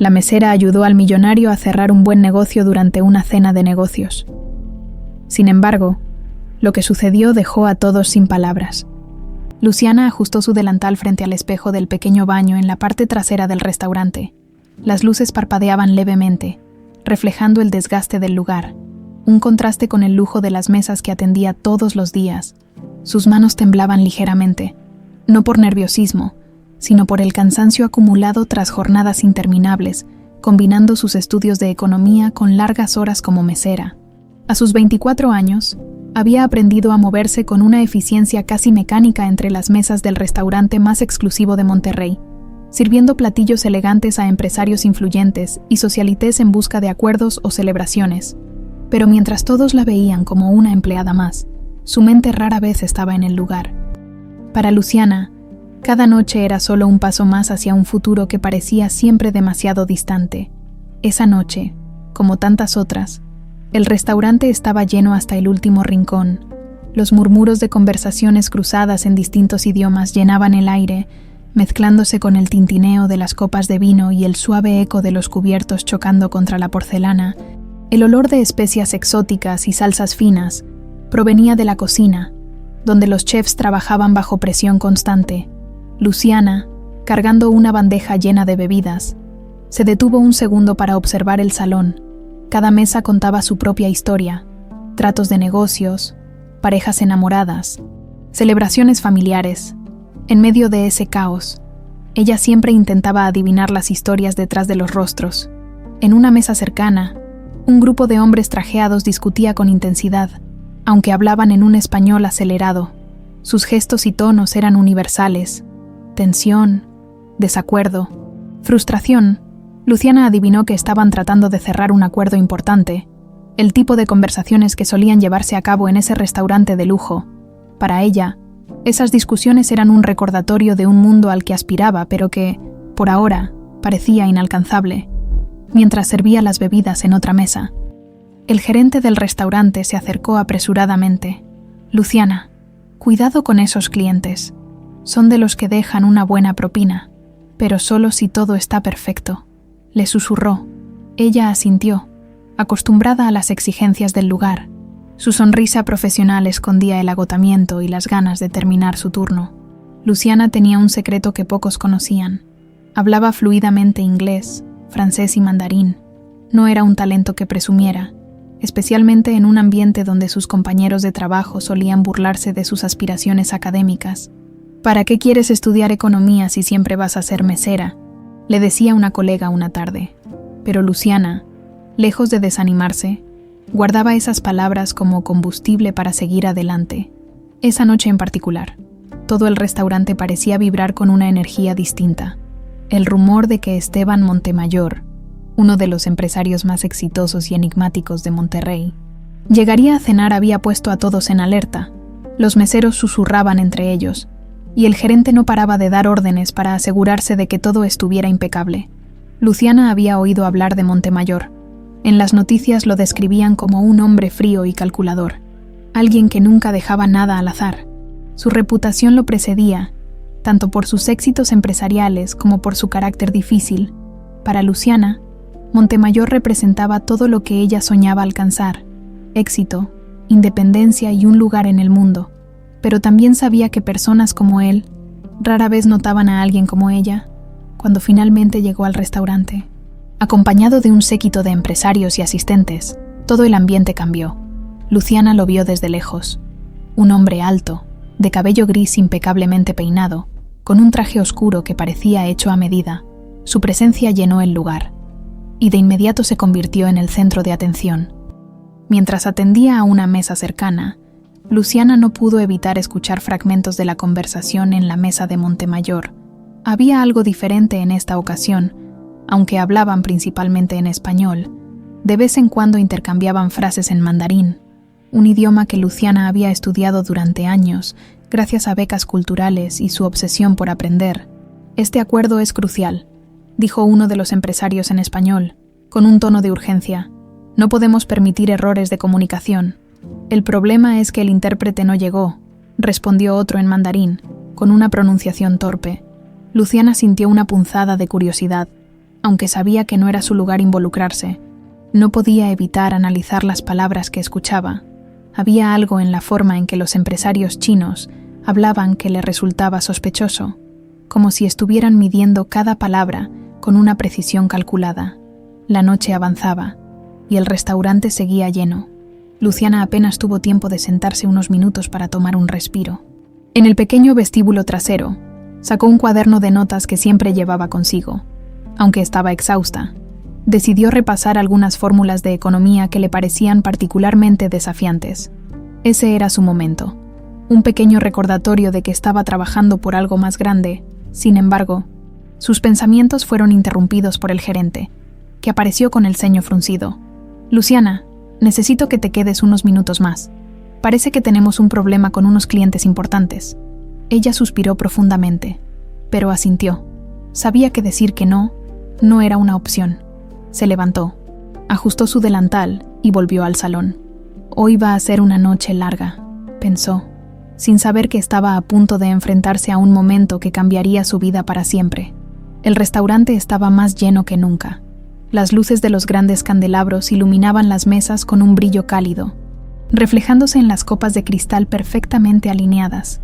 La mesera ayudó al millonario a cerrar un buen negocio durante una cena de negocios. Sin embargo, lo que sucedió dejó a todos sin palabras. Luciana ajustó su delantal frente al espejo del pequeño baño en la parte trasera del restaurante. Las luces parpadeaban levemente, reflejando el desgaste del lugar, un contraste con el lujo de las mesas que atendía todos los días. Sus manos temblaban ligeramente, no por nerviosismo, sino por el cansancio acumulado tras jornadas interminables, combinando sus estudios de economía con largas horas como mesera. A sus 24 años, había aprendido a moverse con una eficiencia casi mecánica entre las mesas del restaurante más exclusivo de Monterrey, sirviendo platillos elegantes a empresarios influyentes y socialites en busca de acuerdos o celebraciones. Pero mientras todos la veían como una empleada más, su mente rara vez estaba en el lugar. Para Luciana, cada noche era solo un paso más hacia un futuro que parecía siempre demasiado distante. Esa noche, como tantas otras, el restaurante estaba lleno hasta el último rincón. Los murmuros de conversaciones cruzadas en distintos idiomas llenaban el aire, mezclándose con el tintineo de las copas de vino y el suave eco de los cubiertos chocando contra la porcelana. El olor de especias exóticas y salsas finas provenía de la cocina, donde los chefs trabajaban bajo presión constante. Luciana, cargando una bandeja llena de bebidas, se detuvo un segundo para observar el salón. Cada mesa contaba su propia historia: tratos de negocios, parejas enamoradas, celebraciones familiares. En medio de ese caos, ella siempre intentaba adivinar las historias detrás de los rostros. En una mesa cercana, un grupo de hombres trajeados discutía con intensidad, aunque hablaban en un español acelerado. Sus gestos y tonos eran universales. Tensión, desacuerdo, frustración. Luciana adivinó que estaban tratando de cerrar un acuerdo importante, el tipo de conversaciones que solían llevarse a cabo en ese restaurante de lujo. Para ella, esas discusiones eran un recordatorio de un mundo al que aspiraba, pero que, por ahora, parecía inalcanzable. Mientras servía las bebidas en otra mesa, el gerente del restaurante se acercó apresuradamente. «Luciana, cuidado con esos clientes. Son de los que dejan una buena propina, pero solo si todo está perfecto», le susurró. Ella asintió, acostumbrada a las exigencias del lugar. Su sonrisa profesional escondía el agotamiento y las ganas de terminar su turno. Luciana tenía un secreto que pocos conocían. Hablaba fluidamente inglés, francés y mandarín. No era un talento que presumiera, especialmente en un ambiente donde sus compañeros de trabajo solían burlarse de sus aspiraciones académicas. «¿Para qué quieres estudiar economía si siempre vas a ser mesera?», le decía una colega una tarde. Pero Luciana, lejos de desanimarse, guardaba esas palabras como combustible para seguir adelante. Esa noche en particular, todo el restaurante parecía vibrar con una energía distinta. El rumor de que Esteban Montemayor, uno de los empresarios más exitosos y enigmáticos de Monterrey, llegaría a cenar había puesto a todos en alerta. Los meseros susurraban entre ellos, y el gerente no paraba de dar órdenes para asegurarse de que todo estuviera impecable. Luciana había oído hablar de Montemayor. En las noticias lo describían como un hombre frío y calculador, alguien que nunca dejaba nada al azar. Su reputación lo precedía, tanto por sus éxitos empresariales como por su carácter difícil. Para Luciana, Montemayor representaba todo lo que ella soñaba alcanzar: éxito, independencia y un lugar en el mundo. Pero también sabía que personas como él rara vez notaban a alguien como ella. Cuando finalmente llegó al restaurante, acompañado de un séquito de empresarios y asistentes, todo el ambiente cambió. Luciana lo vio desde lejos. Un hombre alto, de cabello gris impecablemente peinado, con un traje oscuro que parecía hecho a medida. Su presencia llenó el lugar, y de inmediato se convirtió en el centro de atención. Mientras atendía a una mesa cercana, Luciana no pudo evitar escuchar fragmentos de la conversación en la mesa de Montemayor. Había algo diferente en esta ocasión. Aunque hablaban principalmente en español, de vez en cuando intercambiaban frases en mandarín, un idioma que Luciana había estudiado durante años gracias a becas culturales y su obsesión por aprender. «Este acuerdo es crucial», dijo uno de los empresarios en español, con un tono de urgencia. «No podemos permitir errores de comunicación». «El problema es que el intérprete no llegó», respondió otro en mandarín, con una pronunciación torpe. Luciana sintió una punzada de curiosidad. Aunque sabía que no era su lugar involucrarse, no podía evitar analizar las palabras que escuchaba. Había algo en la forma en que los empresarios chinos hablaban que le resultaba sospechoso, como si estuvieran midiendo cada palabra con una precisión calculada. La noche avanzaba, y el restaurante seguía lleno. Luciana apenas tuvo tiempo de sentarse unos minutos para tomar un respiro. En el pequeño vestíbulo trasero, sacó un cuaderno de notas que siempre llevaba consigo. Aunque estaba exhausta, decidió repasar algunas fórmulas de economía que le parecían particularmente desafiantes. Ese era su momento, un pequeño recordatorio de que estaba trabajando por algo más grande. Sin embargo, sus pensamientos fueron interrumpidos por el gerente, que apareció con el ceño fruncido. «Luciana, necesito que te quedes unos minutos más. Parece que tenemos un problema con unos clientes importantes». Ella suspiró profundamente, pero asintió. Sabía que decir que no era una opción. Se levantó, ajustó su delantal y volvió al salón. Hoy va a ser una noche larga, pensó, sin saber que estaba a punto de enfrentarse a un momento que cambiaría su vida para siempre. El restaurante estaba más lleno que nunca. Las luces de los grandes candelabros iluminaban las mesas con un brillo cálido, reflejándose en las copas de cristal perfectamente alineadas.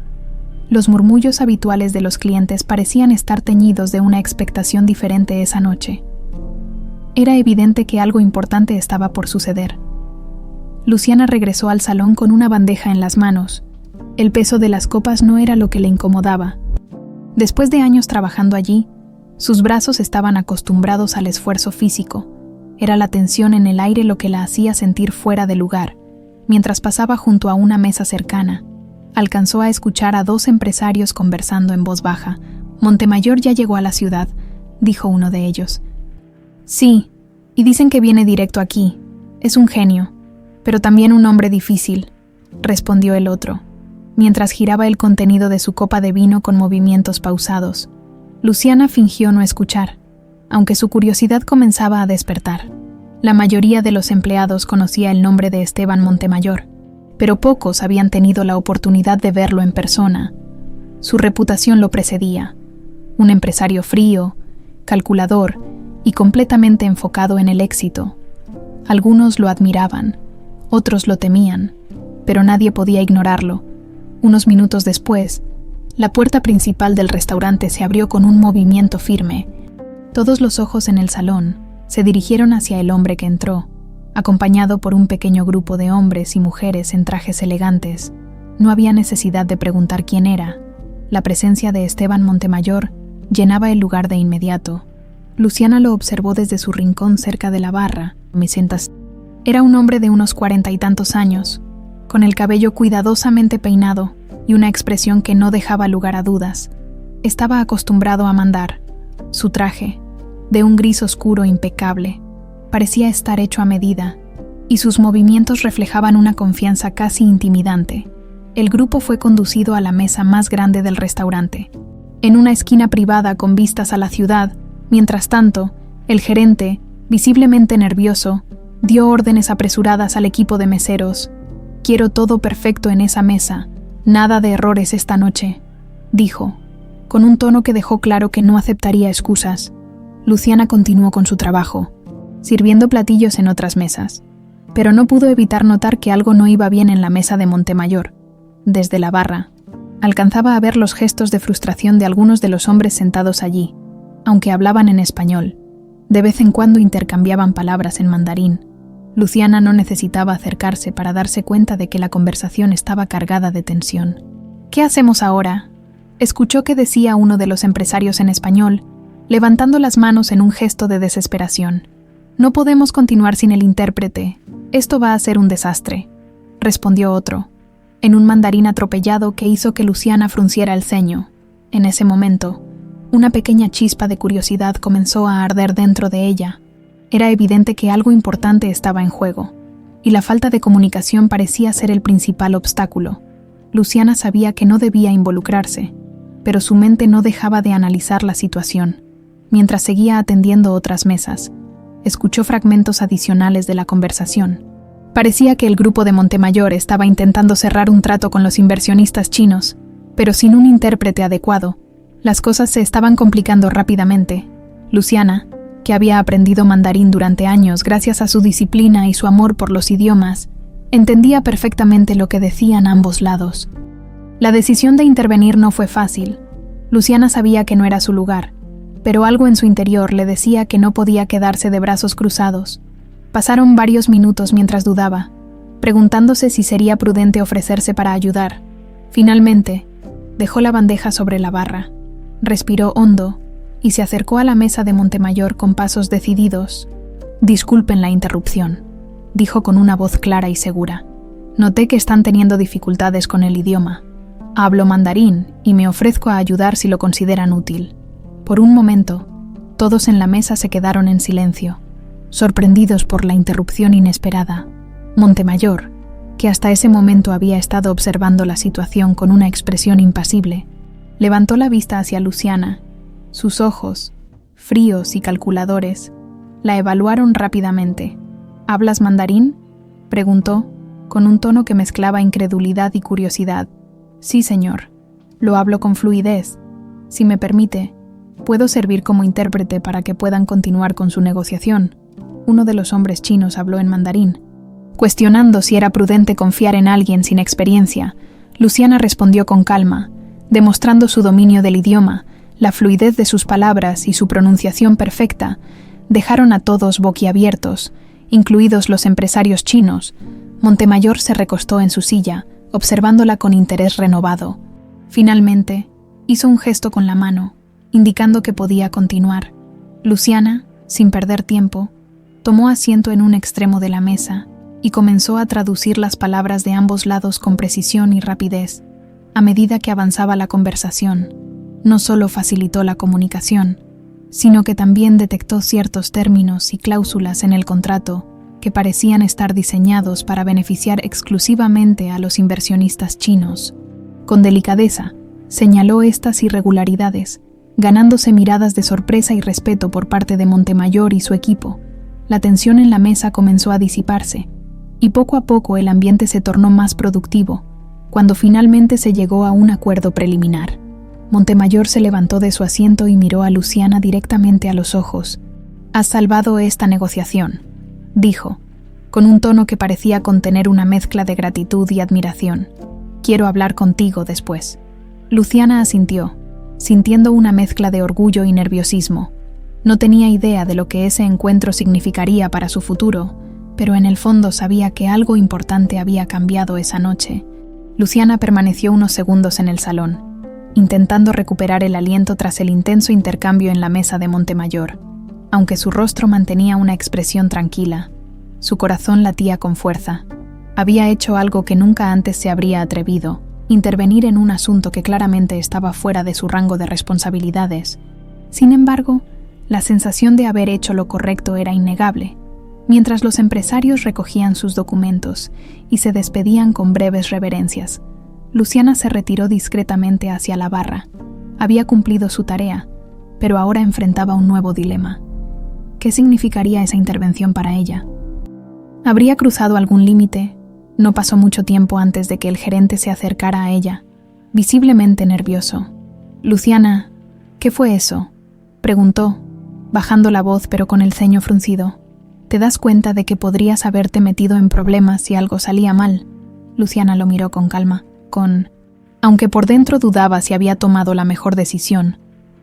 Los murmullos habituales de los clientes parecían estar teñidos de una expectación diferente esa noche. Era evidente que algo importante estaba por suceder. Luciana regresó al salón con una bandeja en las manos. El peso de las copas no era lo que le incomodaba. Después de años trabajando allí, sus brazos estaban acostumbrados al esfuerzo físico. Era la tensión en el aire lo que la hacía sentir fuera de lugar. Mientras pasaba junto a una mesa cercana, alcanzó a escuchar a dos empresarios conversando en voz baja. «Montemayor ya llegó a la ciudad», dijo uno de ellos. «Sí, y dicen que viene directo aquí. Es un genio, pero también un hombre difícil», respondió el otro, mientras giraba el contenido de su copa de vino con movimientos pausados. Luciana fingió no escuchar, aunque su curiosidad comenzaba a despertar. La mayoría de los empleados conocía el nombre de Esteban Montemayor, pero pocos habían tenido la oportunidad de verlo en persona. Su reputación lo precedía: un empresario frío, calculador y completamente enfocado en el éxito. Algunos lo admiraban, otros lo temían, pero nadie podía ignorarlo. Unos minutos después, la puerta principal del restaurante se abrió con un movimiento firme. Todos los ojos en el salón se dirigieron hacia el hombre que entró, acompañado por un pequeño grupo de hombres y mujeres en trajes elegantes. No había necesidad de preguntar quién era. La presencia de Esteban Montemayor llenaba el lugar de inmediato. Luciana lo observó desde su rincón cerca de la barra. Era un hombre de unos 40 y tantos años, con el cabello cuidadosamente peinado y una expresión que no dejaba lugar a dudas. Estaba acostumbrado a mandar. Su traje, de un gris oscuro impecable, parecía estar hecho a medida, y sus movimientos reflejaban una confianza casi intimidante. El grupo fue conducido a la mesa más grande del restaurante, en una esquina privada con vistas a la ciudad. Mientras tanto, el gerente, visiblemente nervioso, dio órdenes apresuradas al equipo de meseros. «Quiero todo perfecto en esa mesa, nada de errores esta noche», dijo, con un tono que dejó claro que no aceptaría excusas. Luciana continuó con su trabajo, sirviendo platillos en otras mesas, pero no pudo evitar notar que algo no iba bien en la mesa de Montemayor. Desde la barra, alcanzaba a ver los gestos de frustración de algunos de los hombres sentados allí, aunque hablaban en español. De vez en cuando intercambiaban palabras en mandarín. Luciana no necesitaba acercarse para darse cuenta de que la conversación estaba cargada de tensión. «¿Qué hacemos ahora?», escuchó que decía uno de los empresarios en español, levantando las manos en un gesto de desesperación. «No podemos continuar sin el intérprete. Esto va a ser un desastre», respondió otro, en un mandarín atropellado que hizo que Luciana frunciera el ceño. En ese momento, una pequeña chispa de curiosidad comenzó a arder dentro de ella. Era evidente que algo importante estaba en juego, y la falta de comunicación parecía ser el principal obstáculo. Luciana sabía que no debía involucrarse, pero su mente no dejaba de analizar la situación. Mientras seguía atendiendo otras mesas, escuchó fragmentos adicionales de la conversación. Parecía que el grupo de Montemayor estaba intentando cerrar un trato con los inversionistas chinos, pero sin un intérprete adecuado, las cosas se estaban complicando rápidamente. Luciana, que había aprendido mandarín durante años gracias a su disciplina y su amor por los idiomas, entendía perfectamente lo que decían ambos lados. La decisión de intervenir no fue fácil. Luciana sabía que no era su lugar, pero algo en su interior le decía que no podía quedarse de brazos cruzados. Pasaron varios minutos mientras dudaba, preguntándose si sería prudente ofrecerse para ayudar. Finalmente, dejó la bandeja sobre la barra, respiró hondo y se acercó a la mesa de Montemayor con pasos decididos. «Disculpen la interrupción», dijo con una voz clara y segura. «Noté que están teniendo dificultades con el idioma. Hablo mandarín y me ofrezco a ayudar si lo consideran útil». Por un momento, todos en la mesa se quedaron en silencio, sorprendidos por la interrupción inesperada. Montemayor, que hasta ese momento había estado observando la situación con una expresión impasible, levantó la vista hacia Luciana. Sus ojos, fríos y calculadores, la evaluaron rápidamente. «¿Hablas mandarín?», preguntó, con un tono que mezclaba incredulidad y curiosidad. «Sí, señor. Lo hablo con fluidez. Si me permite, puedo servir como intérprete para que puedan continuar con su negociación». Uno de los hombres chinos habló en mandarín. Cuestionando si era prudente confiar en alguien sin experiencia, Luciana respondió con calma, demostrando su dominio del idioma. La fluidez de sus palabras y su pronunciación perfecta dejaron a todos boquiabiertos, incluidos los empresarios chinos. Montemayor se recostó en su silla, observándola con interés renovado. Finalmente, hizo un gesto con la mano, indicando que podía continuar. Luciana, sin perder tiempo, tomó asiento en un extremo de la mesa y comenzó a traducir las palabras de ambos lados con precisión y rapidez. A medida que avanzaba la conversación, no solo facilitó la comunicación, sino que también detectó ciertos términos y cláusulas en el contrato que parecían estar diseñados para beneficiar exclusivamente a los inversionistas chinos. Con delicadeza, señaló estas irregularidades, ganándose miradas de sorpresa y respeto por parte de Montemayor y su equipo. La tensión en la mesa comenzó a disiparse, y poco a poco el ambiente se tornó más productivo, cuando finalmente se llegó a un acuerdo preliminar. Montemayor se levantó de su asiento y miró a Luciana directamente a los ojos. «Has salvado esta negociación», dijo, con un tono que parecía contener una mezcla de gratitud y admiración. «Quiero hablar contigo después». Luciana asintió, sintiendo una mezcla de orgullo y nerviosismo. No tenía idea de lo que ese encuentro significaría para su futuro, pero en el fondo sabía que algo importante había cambiado esa noche. Luciana permaneció unos segundos en el salón, intentando recuperar el aliento tras el intenso intercambio en la mesa de Montemayor. Aunque su rostro mantenía una expresión tranquila, su corazón latía con fuerza. Había hecho algo que nunca antes se habría atrevido: intervenir en un asunto que claramente estaba fuera de su rango de responsabilidades. Sin embargo, la sensación de haber hecho lo correcto era innegable. Mientras los empresarios recogían sus documentos y se despedían con breves reverencias, Luciana se retiró discretamente hacia la barra. Había cumplido su tarea, pero ahora enfrentaba un nuevo dilema. ¿Qué significaría esa intervención para ella? ¿Habría cruzado algún límite? No pasó mucho tiempo antes de que el gerente se acercara a ella, visiblemente nervioso. «Luciana, ¿qué fue eso?», preguntó, bajando la voz pero con el ceño fruncido. «¿Te das cuenta de que podrías haberte metido en problemas si algo salía mal?». Luciana lo miró con calma, aunque por dentro dudaba si había tomado la mejor decisión.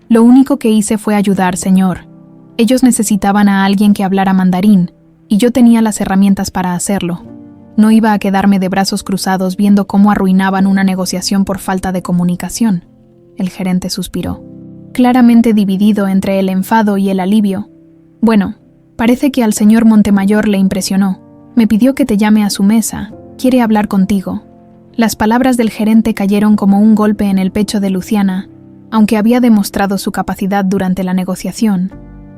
«Lo único que hice fue ayudar, señor. Ellos necesitaban a alguien que hablara mandarín, y yo tenía las herramientas para hacerlo. No iba a quedarme de brazos cruzados viendo cómo arruinaban una negociación por falta de comunicación». El gerente suspiró, claramente dividido entre el enfado y el alivio. «Bueno, parece que al señor Montemayor le impresionó. Me pidió que te llame a su mesa. Quiere hablar contigo». Las palabras del gerente cayeron como un golpe en el pecho de Luciana. Aunque había demostrado su capacidad durante la negociación,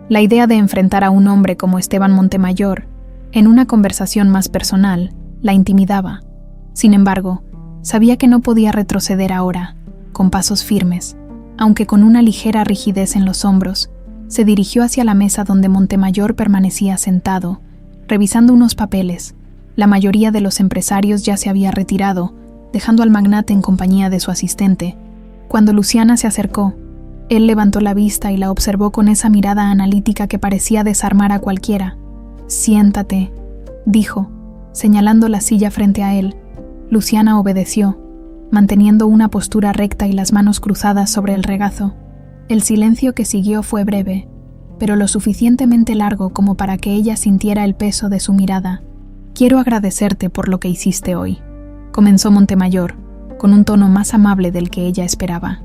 la idea de enfrentar a un hombre como Esteban Montemayor en una conversación más personal la intimidaba. Sin embargo, sabía que no podía retroceder ahora. Con pasos firmes, aunque con una ligera rigidez en los hombros, se dirigió hacia la mesa donde Montemayor permanecía sentado, revisando unos papeles. La mayoría de los empresarios ya se había retirado, dejando al magnate en compañía de su asistente. Cuando Luciana se acercó, Él levantó la vista y la observó con esa mirada analítica que parecía desarmar a cualquiera. «Siéntate», dijo, señalando la silla frente a él. Luciana obedeció, manteniendo una postura recta y las manos cruzadas sobre el regazo. El silencio que siguió fue breve, pero lo suficientemente largo como para que ella sintiera el peso de su mirada. «Quiero agradecerte por lo que hiciste hoy», comenzó Montemayor, con un tono más amable del que ella esperaba.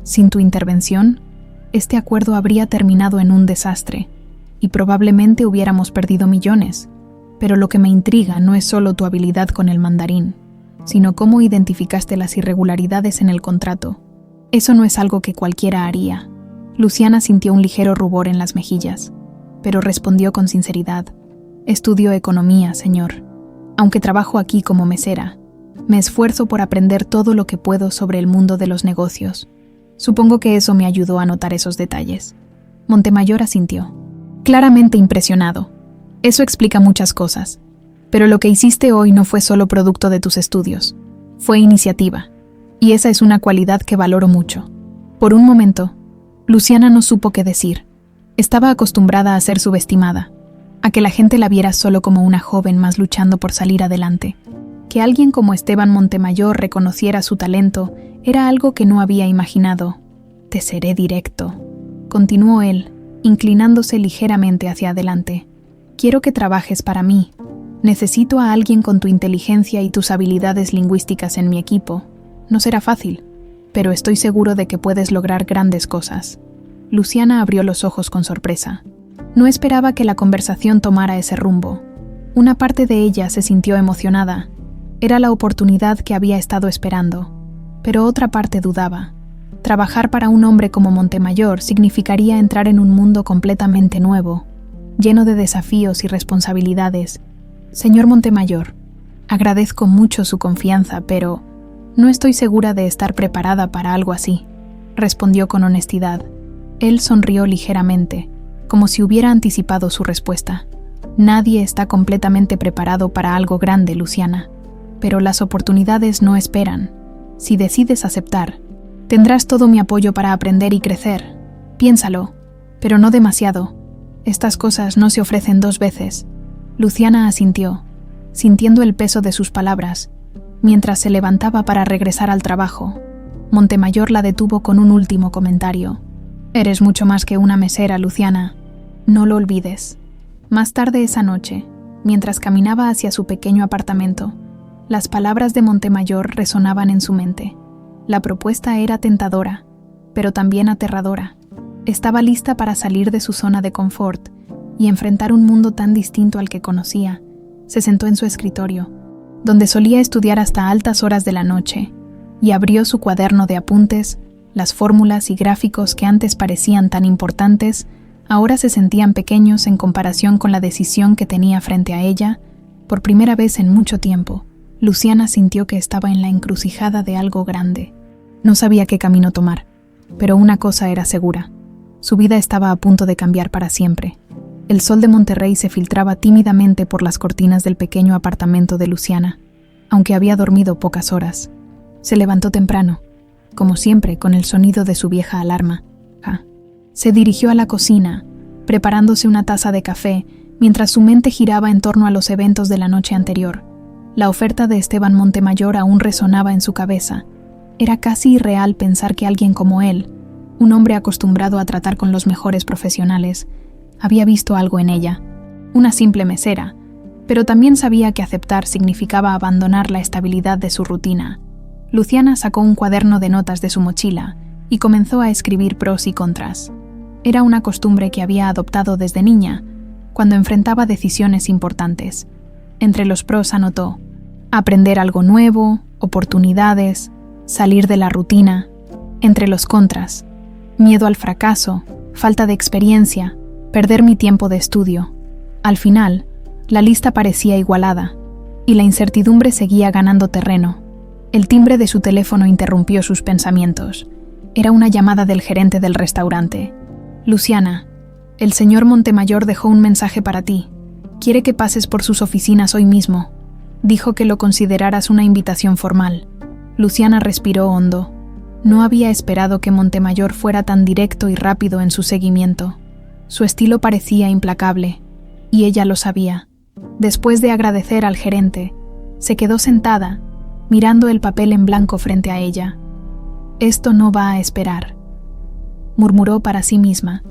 «Sin tu intervención, este acuerdo habría terminado en un desastre, y probablemente hubiéramos perdido millones. Pero lo que me intriga no es solo tu habilidad con el mandarín, sino cómo identificaste las irregularidades en el contrato. Eso no es algo que cualquiera haría». Luciana sintió un ligero rubor en las mejillas, pero respondió con sinceridad. «Estudio economía, señor. Aunque trabajo aquí como mesera, me esfuerzo por aprender todo lo que puedo sobre el mundo de los negocios. Supongo que eso me ayudó a notar esos detalles». Montemayor asintió, claramente impresionado. «Eso explica muchas cosas, pero lo que hiciste hoy no fue solo producto de tus estudios. Fue iniciativa, y esa es una cualidad que valoro mucho». Por un momento, Luciana no supo qué decir. Estaba acostumbrada a ser subestimada, a que la gente la viera solo como una joven más luchando por salir adelante. Que alguien como Esteban Montemayor reconociera su talento era algo que no había imaginado. «Te seré directo», continuó él, inclinándose ligeramente hacia adelante. «Quiero que trabajes para mí. Necesito a alguien con tu inteligencia y tus habilidades lingüísticas en mi equipo. No será fácil, pero estoy seguro de que puedes lograr grandes cosas». Luciana abrió los ojos con sorpresa. No esperaba que la conversación tomara ese rumbo. Una parte de ella se sintió emocionada. Era la oportunidad que había estado esperando. Pero otra parte dudaba. Trabajar para un hombre como Montemayor significaría entrar en un mundo completamente nuevo, lleno de desafíos y responsabilidades. «Señor Montemayor, agradezco mucho su confianza, pero no estoy segura de estar preparada para algo así», respondió con honestidad. Él sonrió ligeramente, como si hubiera anticipado su respuesta. «Nadie está completamente preparado para algo grande, Luciana, pero las oportunidades no esperan. Si decides aceptar, tendrás todo mi apoyo para aprender y crecer. Piénsalo, pero no demasiado. Estas cosas no se ofrecen dos veces». Luciana asintió, sintiendo el peso de sus palabras, mientras se levantaba para regresar al trabajo. Montemayor la detuvo con un último comentario. «Eres mucho más que una mesera, Luciana. No lo olvides». Más tarde esa noche, mientras caminaba hacia su pequeño apartamento, las palabras de Montemayor resonaban en su mente. La propuesta era tentadora, pero también aterradora. Estaba lista para salir de su zona de confort y enfrentar un mundo tan distinto al que conocía. Se sentó en su escritorio, donde solía estudiar hasta altas horas de la noche, y abrió su cuaderno de apuntes. Las fórmulas y gráficos que antes parecían tan importantes, ahora se sentían pequeños en comparación con la decisión que tenía frente a ella. Por primera vez en mucho tiempo, Luciana sintió que estaba en la encrucijada de algo grande. No sabía qué camino tomar, pero una cosa era segura. Su vida estaba a punto de cambiar para siempre. El sol de Monterrey se filtraba tímidamente por las cortinas del pequeño apartamento de Luciana, aunque había dormido pocas horas. Se levantó temprano, como siempre, con el sonido de su vieja alarma. Se dirigió a la cocina, preparándose una taza de café, mientras su mente giraba en torno a los eventos de la noche anterior. La oferta de Esteban Montemayor aún resonaba en su cabeza. Era casi irreal pensar que alguien como él, un hombre acostumbrado a tratar con los mejores profesionales, había visto algo en ella. Una simple mesera, pero también sabía que aceptar significaba abandonar la estabilidad de su rutina. Luciana sacó un cuaderno de notas de su mochila y comenzó a escribir pros y contras. Era una costumbre que había adoptado desde niña, cuando enfrentaba decisiones importantes. Entre los pros anotó: aprender algo nuevo, oportunidades, salir de la rutina. Entre los contras: miedo al fracaso, falta de experiencia, perder mi tiempo de estudio. Al final, la lista parecía igualada, y la incertidumbre seguía ganando terreno. El timbre de su teléfono interrumpió sus pensamientos. Era una llamada del gerente del restaurante. «Luciana, el señor Montemayor dejó un mensaje para ti. Quiere que pases por sus oficinas hoy mismo. Dijo que lo consideraras una invitación formal». Luciana respiró hondo. No había esperado que Montemayor fuera tan directo y rápido en su seguimiento. Su estilo parecía implacable, y ella lo sabía. Después de agradecer al gerente, se quedó sentada, mirando el papel en blanco frente a ella. «Esto no va a esperar», murmuró para sí misma.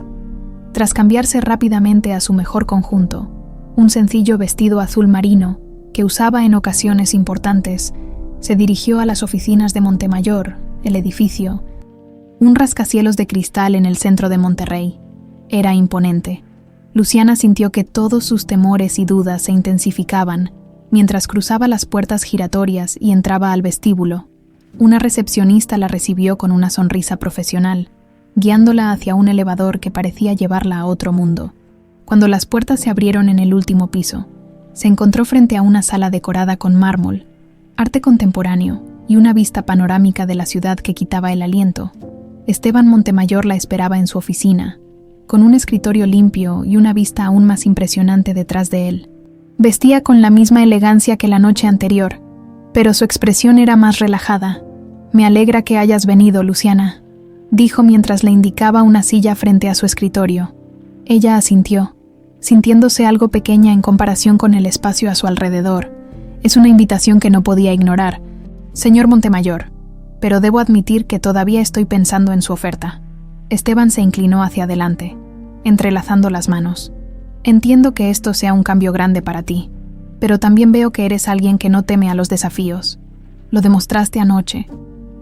Tras cambiarse rápidamente a su mejor conjunto, un sencillo vestido azul marino que usaba en ocasiones importantes, se dirigió a las oficinas de Montemayor, el edificio, un rascacielos de cristal en el centro de Monterrey. Era imponente. Luciana sintió que todos sus temores y dudas se intensificaban mientras cruzaba las puertas giratorias y entraba al vestíbulo. Una recepcionista la recibió con una sonrisa profesional, guiándola hacia un elevador que parecía llevarla a otro mundo. Cuando las puertas se abrieron en el último piso, se encontró frente a una sala decorada con mármol, arte contemporáneo y una vista panorámica de la ciudad que quitaba el aliento. Esteban Montemayor la esperaba en su oficina, con un escritorio limpio y una vista aún más impresionante detrás de él. Vestía con la misma elegancia que la noche anterior, pero su expresión era más relajada. «Me alegra que hayas venido, Luciana», dijo mientras le indicaba una silla frente a su escritorio. Ella asintió, sintiéndose algo pequeña en comparación con el espacio a su alrededor. «Es una invitación que no podía ignorar, señor Montemayor, pero debo admitir que todavía estoy pensando en su oferta». Esteban se inclinó hacia adelante, entrelazando las manos. «Entiendo que esto sea un cambio grande para ti, pero también veo que eres alguien que no teme a los desafíos. Lo demostraste anoche.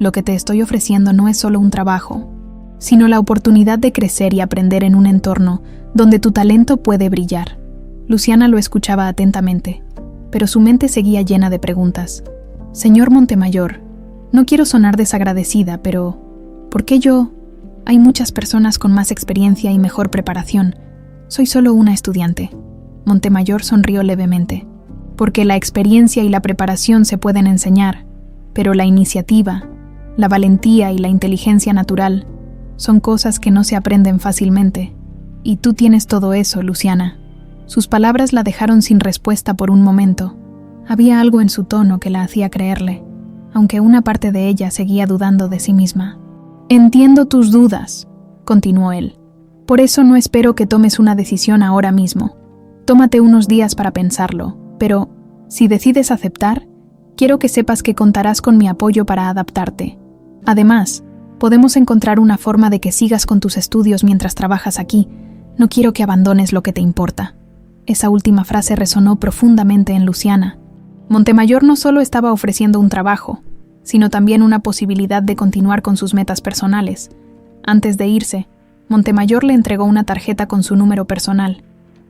Lo que te estoy ofreciendo no es solo un trabajo, sino la oportunidad de crecer y aprender en un entorno donde tu talento puede brillar». Luciana lo escuchaba atentamente, pero su mente seguía llena de preguntas. «Señor Montemayor, no quiero sonar desagradecida, pero ¿por qué yo? Hay muchas personas con más experiencia y mejor preparación. Soy solo una estudiante». Montemayor sonrió levemente. «Porque la experiencia y la preparación se pueden enseñar, pero la iniciativa, la valentía y la inteligencia natural son cosas que no se aprenden fácilmente. Y tú tienes todo eso, Luciana». Sus palabras la dejaron sin respuesta por un momento. Había algo en su tono que la hacía creerle, aunque una parte de ella seguía dudando de sí misma. «Entiendo tus dudas», continuó él. «Por eso no espero que tomes una decisión ahora mismo. Tómate unos días para pensarlo, pero si decides aceptar, quiero que sepas que contarás con mi apoyo para adaptarte. Además, podemos encontrar una forma de que sigas con tus estudios mientras trabajas aquí. No quiero que abandones lo que te importa». Esa última frase resonó profundamente en Luciana. Montemayor no solo estaba ofreciendo un trabajo, sino también una posibilidad de continuar con sus metas personales. Antes de irse, Montemayor le entregó una tarjeta con su número personal.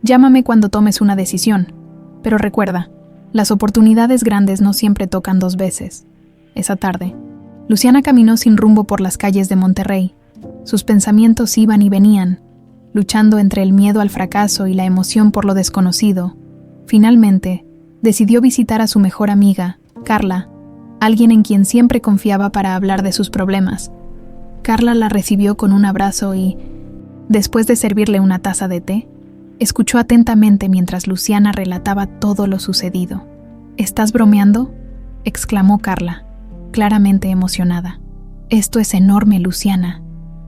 «Llámame cuando tomes una decisión, pero recuerda, las oportunidades grandes no siempre tocan dos veces». Esa tarde, Luciana caminó sin rumbo por las calles de Monterrey. Sus pensamientos iban y venían, luchando entre el miedo al fracaso y la emoción por lo desconocido. Finalmente, decidió visitar a su mejor amiga, Carla, alguien en quien siempre confiaba para hablar de sus problemas. Carla la recibió con un abrazo y, después de servirle una taza de té, escuchó atentamente mientras Luciana relataba todo lo sucedido. «¿Estás bromeando?», exclamó Carla, claramente emocionada. «Esto es enorme, Luciana.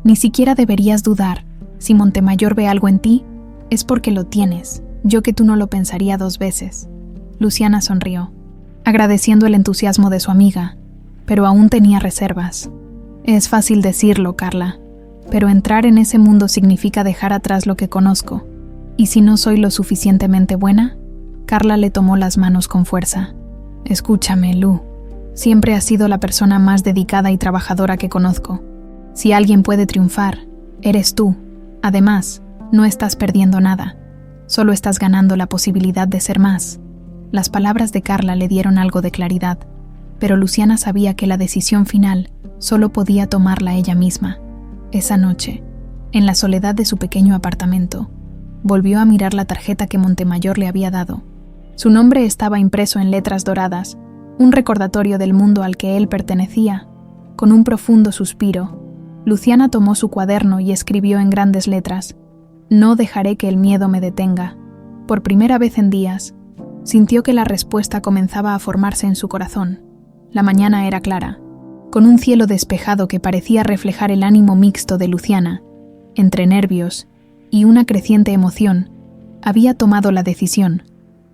Ni siquiera deberías dudar. Si Montemayor ve algo en ti, es porque lo tienes. Yo que tú no lo pensaría dos veces». Luciana sonrió, agradeciendo el entusiasmo de su amiga, pero aún tenía reservas. «Es fácil decirlo, Carla, pero entrar en ese mundo significa dejar atrás lo que conozco. ¿Y si no soy lo suficientemente buena?». Carla le tomó las manos con fuerza. «Escúchame, Lu. Siempre has sido la persona más dedicada y trabajadora que conozco. Si alguien puede triunfar, eres tú. Además, no estás perdiendo nada. Solo estás ganando la posibilidad de ser más». Las palabras de Carla le dieron algo de claridad, pero Luciana sabía que la decisión final solo podía tomarla ella misma. Esa noche, en la soledad de su pequeño apartamento, volvió a mirar la tarjeta que Montemayor le había dado. Su nombre estaba impreso en letras doradas, un recordatorio del mundo al que él pertenecía. Con un profundo suspiro, Luciana tomó su cuaderno y escribió en grandes letras: «No dejaré que el miedo me detenga». Por primera vez en días, sintió que la respuesta comenzaba a formarse en su corazón. La mañana era clara. con un cielo despejado que parecía reflejar el ánimo mixto de Luciana, entre nervios y una creciente emoción, había tomado la decisión,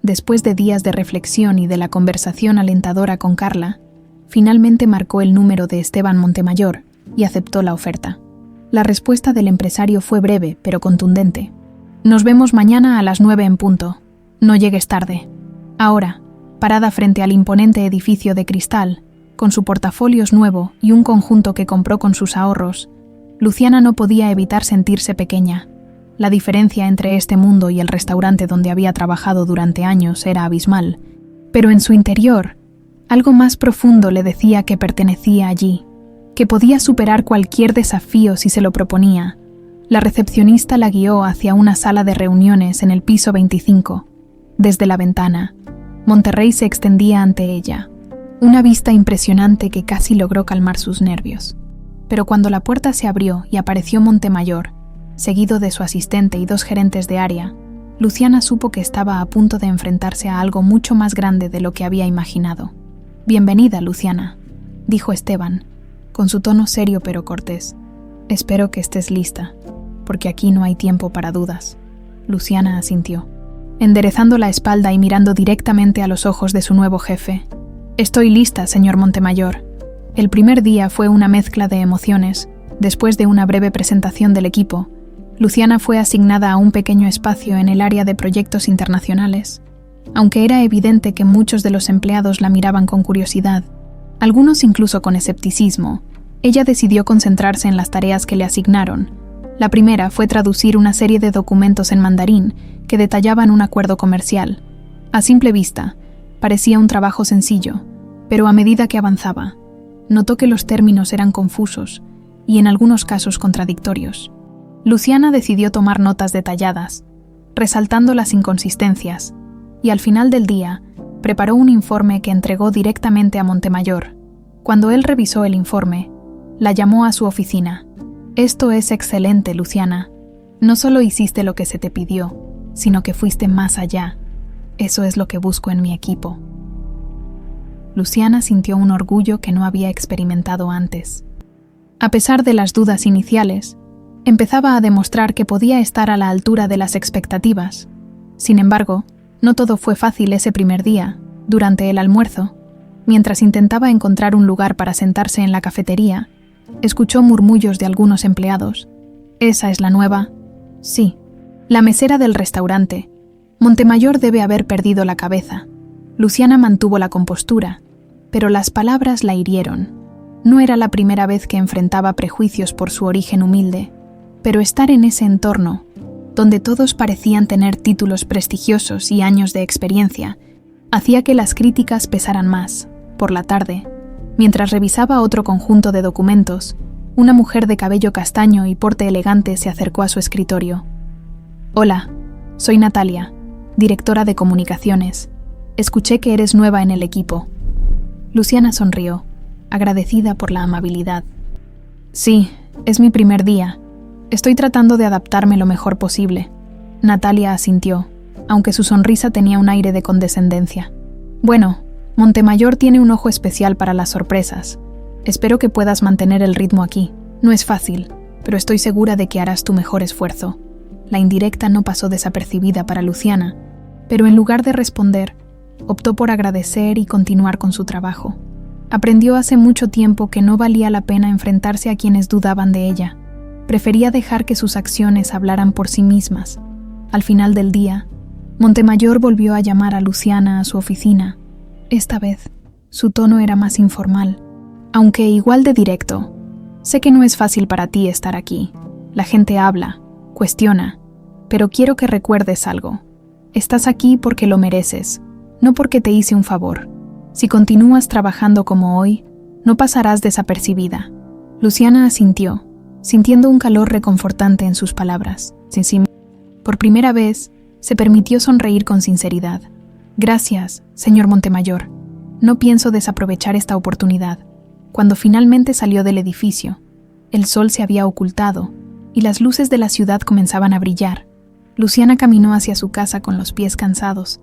después de días de reflexión y de la conversación alentadora con Carla, finalmente marcó el número de Esteban Montemayor y aceptó la oferta. La respuesta del empresario fue breve, pero contundente. «Nos vemos mañana a las 9 en punto. No llegues tarde». Ahora, parada frente al imponente edificio de cristal, con su portafolios nuevo y un conjunto que compró con sus ahorros, Luciana no podía evitar sentirse pequeña. La diferencia entre este mundo y el restaurante donde había trabajado durante años era abismal, pero en su interior, algo más profundo le decía que pertenecía allí, que podía superar cualquier desafío si se lo proponía. La recepcionista la guió hacia una sala de reuniones en el piso 25. Desde la ventana, Monterrey se extendía ante ella, una vista impresionante que casi logró calmar sus nervios. Pero cuando la puerta se abrió y apareció Montemayor, seguido de su asistente y 2 gerentes de área, Luciana supo que estaba a punto de enfrentarse a algo mucho más grande de lo que había imaginado. «Bienvenida, Luciana», dijo Esteban, con su tono serio pero cortés. «Espero que estés lista, porque aquí no hay tiempo para dudas». Luciana asintió, enderezando la espalda y mirando directamente a los ojos de su nuevo jefe. «Estoy lista, señor Montemayor». El primer día fue una mezcla de emociones. Después de una breve presentación del equipo, Luciana fue asignada a un pequeño espacio en el área de proyectos internacionales. Aunque era evidente que muchos de los empleados la miraban con curiosidad, algunos incluso con escepticismo, ella decidió concentrarse en las tareas que le asignaron. La primera fue traducir una serie de documentos en mandarín que detallaban un acuerdo comercial. A simple vista, parecía un trabajo sencillo, pero a medida que avanzaba, notó que los términos eran confusos y en algunos casos contradictorios. Luciana decidió tomar notas detalladas, resaltando las inconsistencias, y al final del día preparó un informe que entregó directamente a Montemayor. Cuando él revisó el informe, la llamó a su oficina. «Esto es excelente, Luciana. No solo hiciste lo que se te pidió, sino que fuiste más allá. Eso es lo que busco en mi equipo». Luciana sintió un orgullo que no había experimentado antes. A pesar de las dudas iniciales, empezaba a demostrar que podía estar a la altura de las expectativas. Sin embargo, no todo fue fácil ese primer día. Durante el almuerzo, mientras intentaba encontrar un lugar para sentarse en la cafetería, escuchó murmullos de algunos empleados. «¿Esa es la nueva?» «Sí, la mesera del restaurante. Montemayor debe haber perdido la cabeza». Luciana mantuvo la compostura, pero las palabras la hirieron. No era la primera vez que enfrentaba prejuicios por su origen humilde, pero estar en ese entorno, donde todos parecían tener títulos prestigiosos y años de experiencia, hacía que las críticas pesaran más. Por la tarde, mientras revisaba otro conjunto de documentos, una mujer de cabello castaño y porte elegante se acercó a su escritorio. «Hola, soy Natalia, directora de comunicaciones. Escuché que eres nueva en el equipo». Luciana sonrió, agradecida por la amabilidad. «Sí, es mi primer día. Estoy tratando de adaptarme lo mejor posible». Natalia asintió, aunque su sonrisa tenía un aire de condescendencia. «Bueno, Montemayor tiene un ojo especial para las sorpresas. Espero que puedas mantener el ritmo aquí. No es fácil, pero estoy segura de que harás tu mejor esfuerzo». La indirecta no pasó desapercibida para Luciana, pero en lugar de responder, optó por agradecer y continuar con su trabajo. Aprendió hace mucho tiempo que no valía la pena enfrentarse a quienes dudaban de ella. Prefería dejar que sus acciones hablaran por sí mismas. Al final del día, Montemayor volvió a llamar a Luciana a su oficina. Esta vez, su tono era más informal, aunque igual de directo. «Sé que no es fácil para ti estar aquí. La gente habla, cuestiona, pero quiero que recuerdes algo. Estás aquí porque lo mereces, no porque te hice un favor. Si continúas trabajando como hoy, no pasarás desapercibida». Luciana asintió, sintiendo un calor reconfortante en sus palabras. Por primera vez, se permitió sonreír con sinceridad. «Gracias, señor Montemayor. No pienso desaprovechar esta oportunidad». Cuando finalmente salió del edificio, el sol se había ocultado y las luces de la ciudad comenzaban a brillar. Luciana caminó hacia su casa con los pies cansados,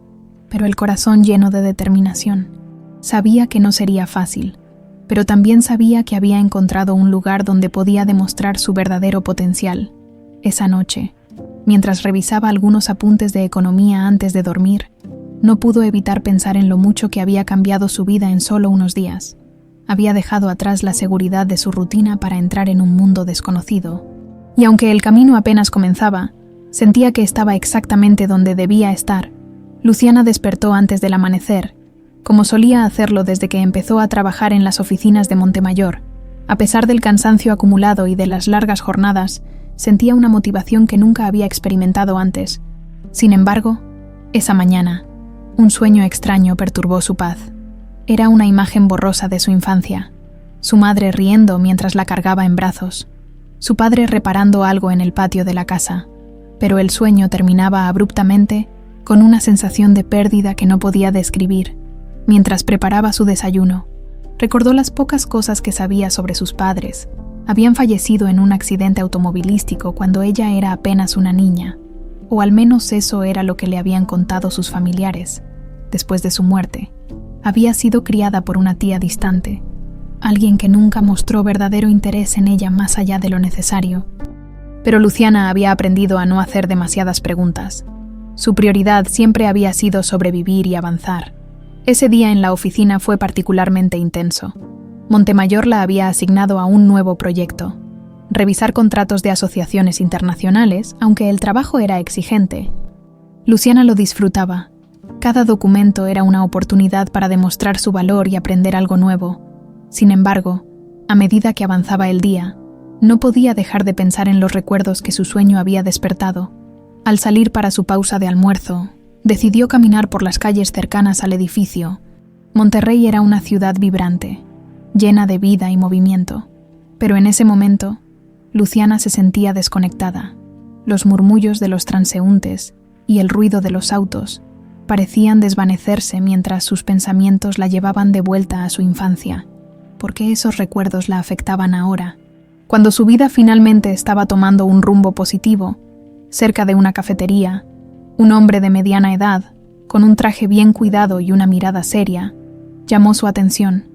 pero el corazón lleno de determinación. Sabía que no sería fácil, pero también sabía que había encontrado un lugar donde podía demostrar su verdadero potencial. Esa noche, mientras revisaba algunos apuntes de economía antes de dormir, no pudo evitar pensar en lo mucho que había cambiado su vida en solo unos días. Había dejado atrás la seguridad de su rutina para entrar en un mundo desconocido. Y aunque el camino apenas comenzaba, sentía que estaba exactamente donde debía estar. Luciana despertó antes del amanecer, como solía hacerlo desde que empezó a trabajar en las oficinas de Montemayor. A pesar del cansancio acumulado y de las largas jornadas, sentía una motivación que nunca había experimentado antes. Sin embargo, esa mañana, un sueño extraño perturbó su paz. Era una imagen borrosa de su infancia. Su madre riendo mientras la cargaba en brazos. Su padre reparando algo en el patio de la casa. Pero el sueño terminaba abruptamente con una sensación de pérdida que no podía describir. Mientras preparaba su desayuno, recordó las pocas cosas que sabía sobre sus padres. Habían fallecido en un accidente automovilístico cuando ella era apenas una niña, o al menos eso era lo que le habían contado sus familiares. Después de su muerte, había sido criada por una tía distante, alguien que nunca mostró verdadero interés en ella más allá de lo necesario. Pero Luciana había aprendido a no hacer demasiadas preguntas. Su prioridad siempre había sido sobrevivir y avanzar. Ese día en la oficina fue particularmente intenso. Montemayor la había asignado a un nuevo proyecto: revisar contratos de asociaciones internacionales, aunque el trabajo era exigente. Luciana lo disfrutaba. Cada documento era una oportunidad para demostrar su valor y aprender algo nuevo. Sin embargo, a medida que avanzaba el día, no podía dejar de pensar en los recuerdos que su sueño había despertado. Al salir para su pausa de almuerzo, decidió caminar por las calles cercanas al edificio. Monterrey era una ciudad vibrante, llena de vida y movimiento. Pero en ese momento, Luciana se sentía desconectada. Los murmullos de los transeúntes y el ruido de los autos parecían desvanecerse mientras sus pensamientos la llevaban de vuelta a su infancia. ¿Por qué esos recuerdos la afectaban ahora? Cuando su vida finalmente estaba tomando un rumbo positivo, cerca de una cafetería, un hombre de mediana edad, con un traje bien cuidado y una mirada seria, llamó su atención.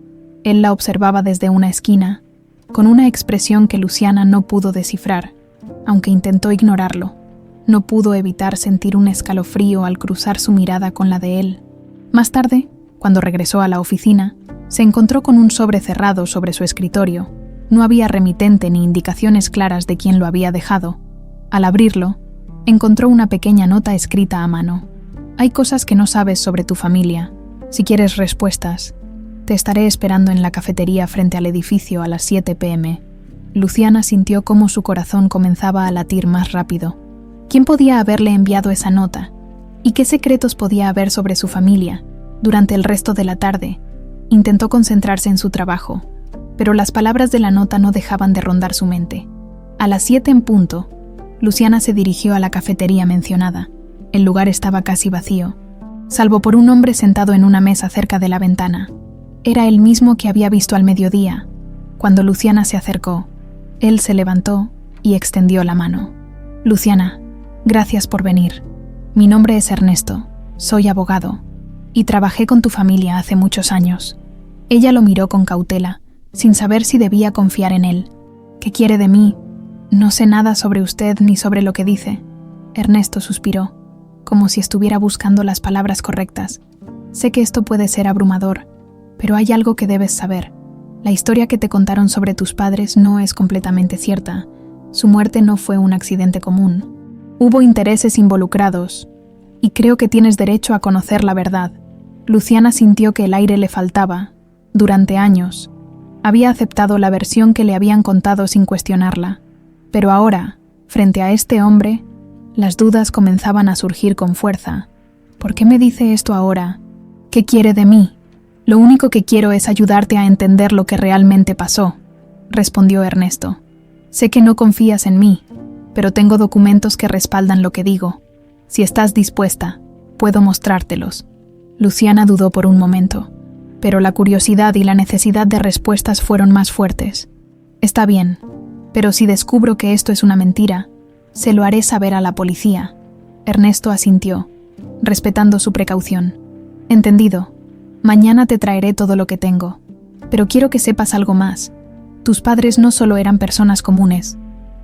Él la observaba desde una esquina, con una expresión que Luciana no pudo descifrar, aunque intentó ignorarlo. No pudo evitar sentir un escalofrío al cruzar su mirada con la de él. Más tarde, cuando regresó a la oficina, se encontró con un sobre cerrado sobre su escritorio. No había remitente ni indicaciones claras de quién lo había dejado. Al abrirlo, encontró una pequeña nota escrita a mano. Hay cosas que no sabes sobre tu familia. Si quieres respuestas, te estaré esperando en la cafetería frente al edificio a las 7 p.m. Luciana sintió cómo su corazón comenzaba a latir más rápido. ¿Quién podía haberle enviado esa nota? ¿Y qué secretos podía haber sobre su familia? Durante el resto de la tarde, intentó concentrarse en su trabajo, pero las palabras de la nota no dejaban de rondar su mente. A las 7 en punto, Luciana se dirigió a la cafetería mencionada. El lugar estaba casi vacío, salvo por un hombre sentado en una mesa cerca de la ventana. Era el mismo que había visto al mediodía. Cuando Luciana se acercó, él se levantó y extendió la mano. Luciana, gracias por venir. Mi nombre es Ernesto, soy abogado, y trabajé con tu familia hace muchos años. Ella lo miró con cautela, sin saber si debía confiar en él. ¿Qué quiere de mí? No sé nada sobre usted ni sobre lo que dice. Ernesto suspiró, como si estuviera buscando las palabras correctas. Sé que esto puede ser abrumador, pero hay algo que debes saber. La historia que te contaron sobre tus padres no es completamente cierta. Su muerte no fue un accidente común. Hubo intereses involucrados, y creo que tienes derecho a conocer la verdad. Luciana sintió que el aire le faltaba. Durante años, había aceptado la versión que le habían contado sin cuestionarla. Pero ahora, frente a este hombre, las dudas comenzaban a surgir con fuerza. ¿Por qué me dice esto ahora? ¿Qué quiere de mí? Lo único que quiero es ayudarte a entender lo que realmente pasó, respondió Ernesto. Sé que no confías en mí, pero tengo documentos que respaldan lo que digo. Si estás dispuesta, puedo mostrártelos. Luciana dudó por un momento, pero la curiosidad y la necesidad de respuestas fueron más fuertes. Está bien, pero si descubro que esto es una mentira, se lo haré saber a la policía. Ernesto asintió, respetando su precaución. Entendido. Mañana te traeré todo lo que tengo. Pero quiero que sepas algo más. Tus padres no solo eran personas comunes,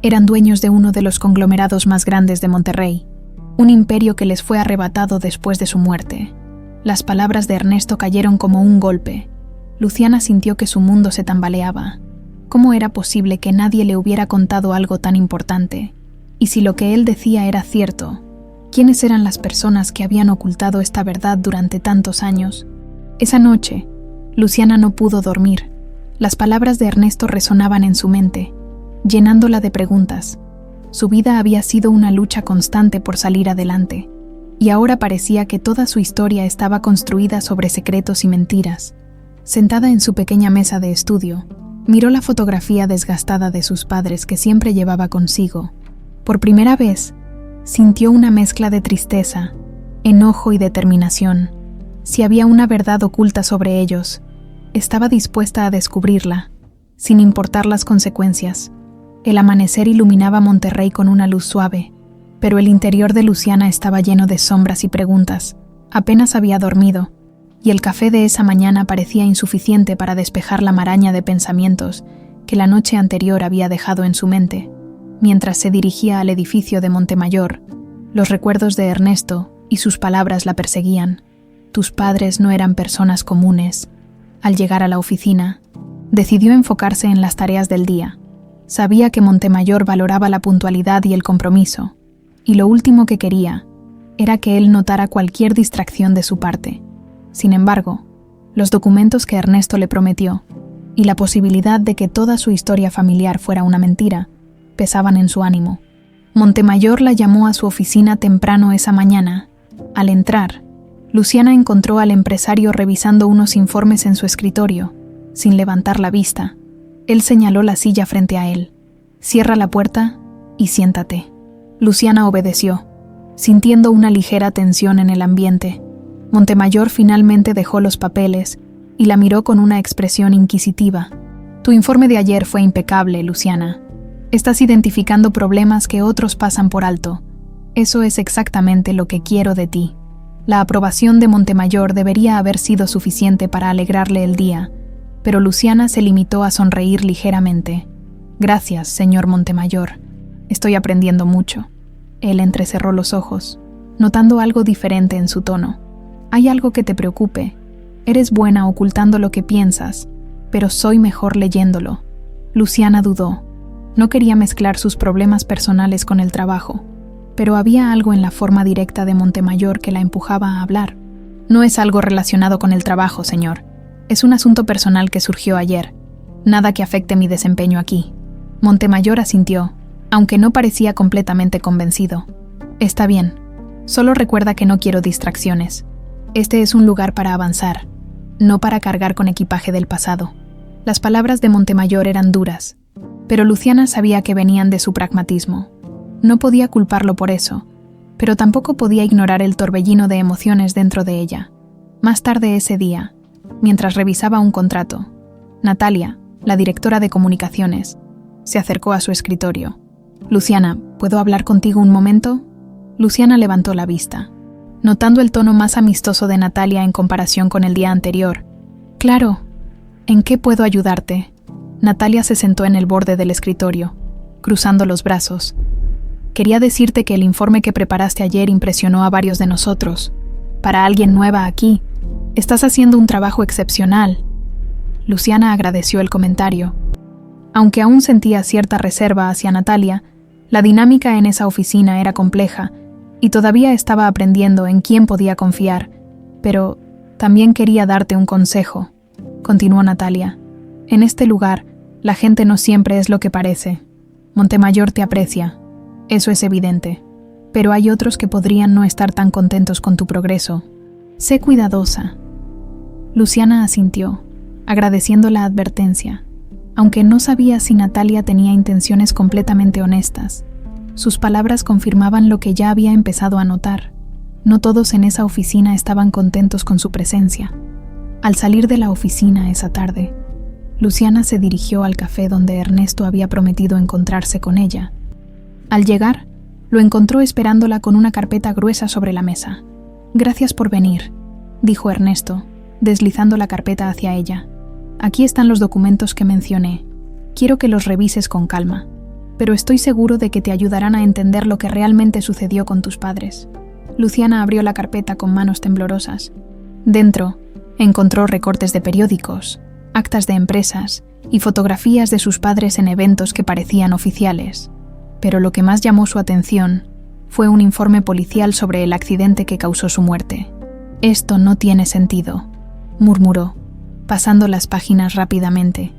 eran dueños de uno de los conglomerados más grandes de Monterrey, un imperio que les fue arrebatado después de su muerte. Las palabras de Ernesto cayeron como un golpe. Luciana sintió que su mundo se tambaleaba. ¿Cómo era posible que nadie le hubiera contado algo tan importante? Y si lo que él decía era cierto, ¿quiénes eran las personas que habían ocultado esta verdad durante tantos años? Esa noche, Luciana no pudo dormir. Las palabras de Ernesto resonaban en su mente, llenándola de preguntas. Su vida había sido una lucha constante por salir adelante, y ahora parecía que toda su historia estaba construida sobre secretos y mentiras. Sentada en su pequeña mesa de estudio, miró la fotografía desgastada de sus padres que siempre llevaba consigo. Por primera vez, sintió una mezcla de tristeza, enojo y determinación. Si había una verdad oculta sobre ellos, estaba dispuesta a descubrirla, sin importar las consecuencias. El amanecer iluminaba Monterrey con una luz suave, pero el interior de Luciana estaba lleno de sombras y preguntas. Apenas había dormido, y el café de esa mañana parecía insuficiente para despejar la maraña de pensamientos que la noche anterior había dejado en su mente. Mientras se dirigía al edificio de Montemayor, los recuerdos de Ernesto y sus palabras la perseguían. Tus padres no eran personas comunes. Al llegar a la oficina, decidió enfocarse en las tareas del día. Sabía que Montemayor valoraba la puntualidad y el compromiso, y lo último que quería era que él notara cualquier distracción de su parte. Sin embargo, los documentos que Ernesto le prometió y la posibilidad de que toda su historia familiar fuera una mentira pesaban en su ánimo. Montemayor la llamó a su oficina temprano esa mañana. Al entrar, Luciana encontró al empresario revisando unos informes en su escritorio, sin levantar la vista. Él señaló la silla frente a él. «Cierra la puerta y siéntate». Luciana obedeció, sintiendo una ligera tensión en el ambiente. Montemayor finalmente dejó los papeles y la miró con una expresión inquisitiva. «Tu informe de ayer fue impecable, Luciana. Estás identificando problemas que otros pasan por alto. Eso es exactamente lo que quiero de ti». La aprobación de Montemayor debería haber sido suficiente para alegrarle el día, pero Luciana se limitó a sonreír ligeramente. «Gracias, señor Montemayor. Estoy aprendiendo mucho». Él entrecerró los ojos, notando algo diferente en su tono. «Hay algo que te preocupe. Eres buena ocultando lo que piensas, pero soy mejor leyéndolo». Luciana dudó. No quería mezclar sus problemas personales con el trabajo, pero había algo en la forma directa de Montemayor que la empujaba a hablar. «No es algo relacionado con el trabajo, señor. Es un asunto personal que surgió ayer. Nada que afecte mi desempeño aquí». Montemayor asintió, aunque no parecía completamente convencido. «Está bien. Solo recuerda que no quiero distracciones. Este es un lugar para avanzar, no para cargar con equipaje del pasado». Las palabras de Montemayor eran duras, pero Luciana sabía que venían de su pragmatismo. No podía culparlo por eso, pero tampoco podía ignorar el torbellino de emociones dentro de ella. Más tarde ese día, mientras revisaba un contrato, Natalia, la directora de comunicaciones, se acercó a su escritorio. «Luciana, ¿puedo hablar contigo un momento?» Luciana levantó la vista, notando el tono más amistoso de Natalia en comparación con el día anterior. «Claro. ¿En qué puedo ayudarte?» Natalia se sentó en el borde del escritorio, cruzando los brazos. «Quería decirte que el informe que preparaste ayer impresionó a varios de nosotros. Para alguien nueva aquí, estás haciendo un trabajo excepcional». Luciana agradeció el comentario. Aunque aún sentía cierta reserva hacia Natalia, la dinámica en esa oficina era compleja y todavía estaba aprendiendo en quién podía confiar. «Pero también quería darte un consejo», continuó Natalia. «En este lugar, la gente no siempre es lo que parece. Montemayor te aprecia. Eso es evidente. Pero hay otros que podrían no estar tan contentos con tu progreso. Sé cuidadosa». Luciana asintió, agradeciendo la advertencia, aunque no sabía si Natalia tenía intenciones completamente honestas. Sus palabras confirmaban lo que ya había empezado a notar. No todos en esa oficina estaban contentos con su presencia. Al salir de la oficina esa tarde, Luciana se dirigió al café donde Ernesto había prometido encontrarse con ella. Al llegar, lo encontró esperándola con una carpeta gruesa sobre la mesa. «Gracias por venir», dijo Ernesto, deslizando la carpeta hacia ella. Aquí están los documentos que mencioné. Quiero que los revises con calma, pero estoy seguro de que te ayudarán a entender lo que realmente sucedió con tus padres. Luciana abrió la carpeta con manos temblorosas. Dentro, encontró recortes de periódicos, actas de empresas y fotografías de sus padres en eventos que parecían oficiales. Pero lo que más llamó su atención fue un informe policial sobre el accidente que causó su muerte. «Esto no tiene sentido», murmuró, pasando las páginas rápidamente.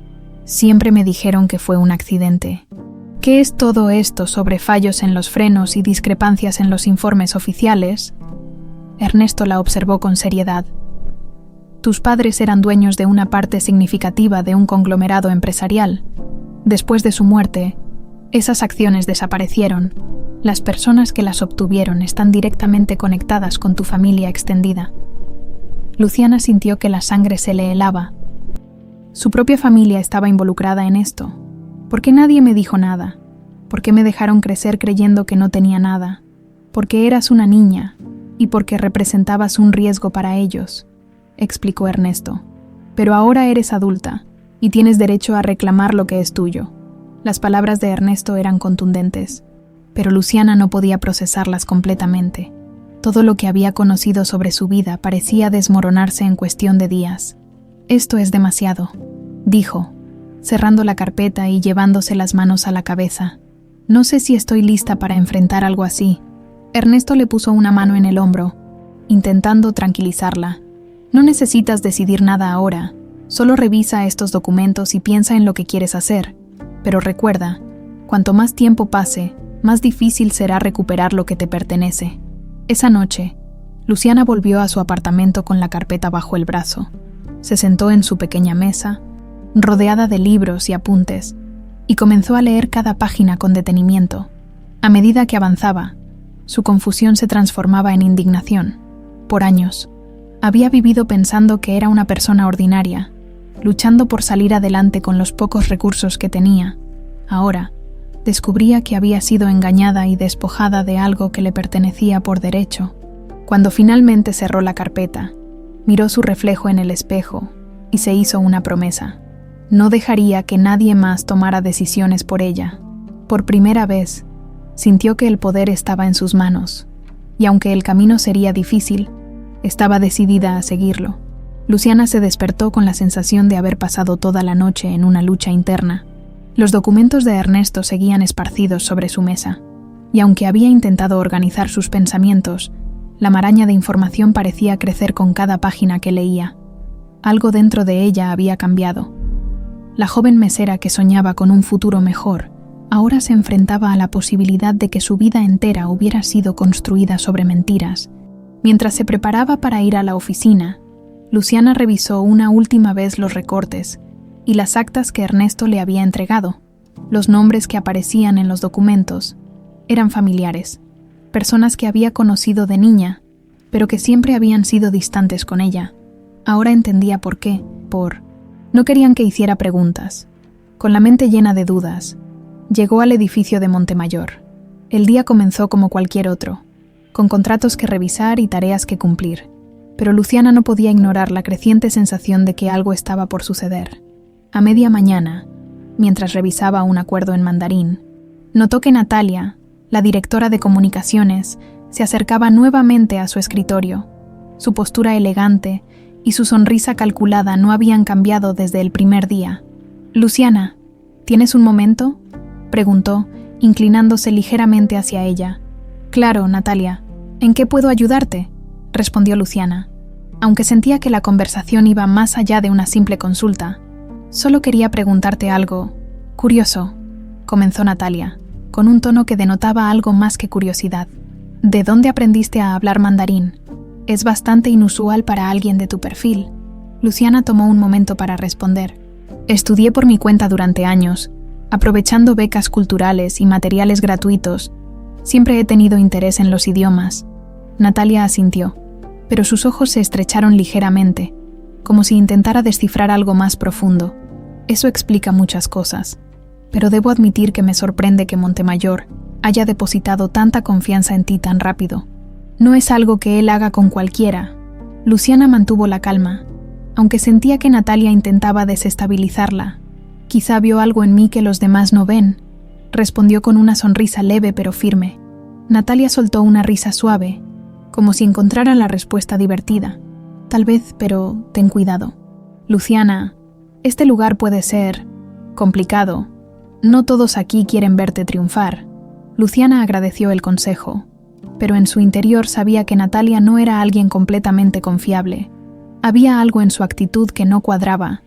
«Siempre me dijeron que fue un accidente. ¿Qué es todo esto sobre fallos en los frenos y discrepancias en los informes oficiales?» Ernesto la observó con seriedad. «Tus padres eran dueños de una parte significativa de un conglomerado empresarial. Después de su muerte, esas acciones desaparecieron. Las personas que las obtuvieron están directamente conectadas con tu familia extendida». Luciana sintió que la sangre se le helaba. Su propia familia estaba involucrada en esto. ¿Por qué nadie me dijo nada? ¿Por qué me dejaron crecer creyendo que no tenía nada? Porque eras una niña y porque representabas un riesgo para ellos, explicó Ernesto. Pero ahora eres adulta y tienes derecho a reclamar lo que es tuyo. Las palabras de Ernesto eran contundentes, pero Luciana no podía procesarlas completamente. Todo lo que había conocido sobre su vida parecía desmoronarse en cuestión de días. «Esto es demasiado», dijo, cerrando la carpeta y llevándose las manos a la cabeza. «No sé si estoy lista para enfrentar algo así». Ernesto le puso una mano en el hombro, intentando tranquilizarla. «No necesitas decidir nada ahora. Solo revisa estos documentos y piensa en lo que quieres hacer. Pero recuerda, cuanto más tiempo pase, más difícil será recuperar lo que te pertenece». Esa noche, Luciana volvió a su apartamento con la carpeta bajo el brazo. Se sentó en su pequeña mesa, rodeada de libros y apuntes, y comenzó a leer cada página con detenimiento. A medida que avanzaba, su confusión se transformaba en indignación. Por años, había vivido pensando que era una persona ordinaria, luchando por salir adelante con los pocos recursos que tenía. Ahora, descubría que había sido engañada y despojada de algo que le pertenecía por derecho. Cuando finalmente cerró la carpeta, miró su reflejo en el espejo y se hizo una promesa. No dejaría que nadie más tomara decisiones por ella. Por primera vez, sintió que el poder estaba en sus manos, y aunque el camino sería difícil, estaba decidida a seguirlo. Luciana se despertó con la sensación de haber pasado toda la noche en una lucha interna. Los documentos de Ernesto seguían esparcidos sobre su mesa, y aunque había intentado organizar sus pensamientos, la maraña de información parecía crecer con cada página que leía. Algo dentro de ella había cambiado. La joven mesera que soñaba con un futuro mejor, ahora se enfrentaba a la posibilidad de que su vida entera hubiera sido construida sobre mentiras. Mientras se preparaba para ir a la oficina, Luciana revisó una última vez los recortes y las actas que Ernesto le había entregado. Los nombres que aparecían en los documentos eran familiares, personas que había conocido de niña, pero que siempre habían sido distantes con ella. Ahora entendía por qué. No querían que hiciera preguntas. Con la mente llena de dudas, llegó al edificio de Montemayor. El día comenzó como cualquier otro, con contratos que revisar y tareas que cumplir. Pero Luciana no podía ignorar la creciente sensación de que algo estaba por suceder. A media mañana, mientras revisaba un acuerdo en mandarín, notó que Natalia, la directora de comunicaciones, se acercaba nuevamente a su escritorio. Su postura elegante y su sonrisa calculada no habían cambiado desde el primer día. «Luciana, ¿tienes un momento?», preguntó, inclinándose ligeramente hacia ella. «Claro, Natalia. ¿En qué puedo ayudarte?», respondió Luciana. Aunque sentía que la conversación iba más allá de una simple consulta, «Solo quería preguntarte algo curioso», comenzó Natalia, con un tono que denotaba algo más que curiosidad. «¿De dónde aprendiste a hablar mandarín? Es bastante inusual para alguien de tu perfil». Luciana tomó un momento para responder. «Estudié por mi cuenta durante años, aprovechando becas culturales y materiales gratuitos. Siempre he tenido interés en los idiomas». Natalia asintió, pero sus ojos se estrecharon ligeramente, como si intentara descifrar algo más profundo. «Eso explica muchas cosas, pero debo admitir que me sorprende que Montemayor haya depositado tanta confianza en ti tan rápido. No es algo que él haga con cualquiera». Luciana mantuvo la calma, Aunque sentía que Natalia intentaba desestabilizarla. «Quizá vio algo en mí que los demás no ven», respondió con una sonrisa leve pero firme. Natalia soltó una risa suave, como si encontrara la respuesta divertida. «Tal vez, pero ten cuidado. Luciana, este lugar puede ser complicado. No todos aquí quieren verte triunfar». Luciana agradeció el consejo, pero en su interior sabía que Natalia no era alguien completamente confiable. Había algo en su actitud que no cuadraba,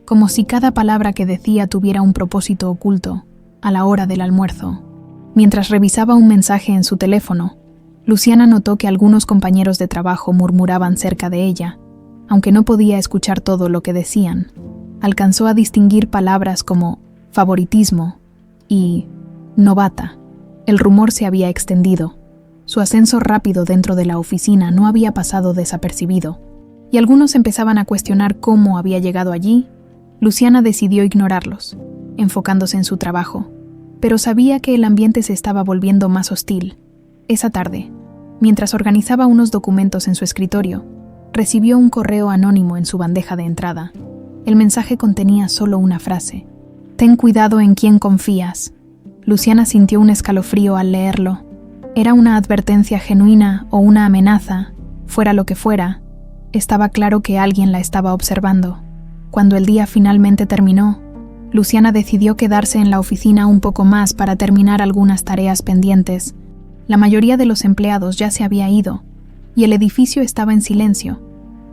como si cada palabra que decía tuviera un propósito oculto, a la hora del almuerzo. Mientras revisaba un mensaje en su teléfono, Luciana notó que algunos compañeros de trabajo murmuraban cerca de ella. Aunque no podía escuchar todo lo que decían, alcanzó a distinguir palabras como favoritismo y novata. El rumor se había extendido. Su ascenso rápido dentro de la oficina no había pasado desapercibido, y algunos empezaban a cuestionar cómo había llegado allí. Luciana decidió ignorarlos, enfocándose en su trabajo, pero sabía que el ambiente se estaba volviendo más hostil. Esa tarde, mientras organizaba unos documentos en su escritorio, recibió un correo anónimo en su bandeja de entrada. El mensaje contenía solo una frase: «Ten cuidado en quién confías». Luciana sintió un escalofrío al leerlo. Era una advertencia genuina o una amenaza, fuera lo que fuera. Estaba claro que alguien la estaba observando. Cuando el día finalmente terminó, Luciana decidió quedarse en la oficina un poco más para terminar algunas tareas pendientes. La mayoría de los empleados ya se había ido, y el edificio estaba en silencio.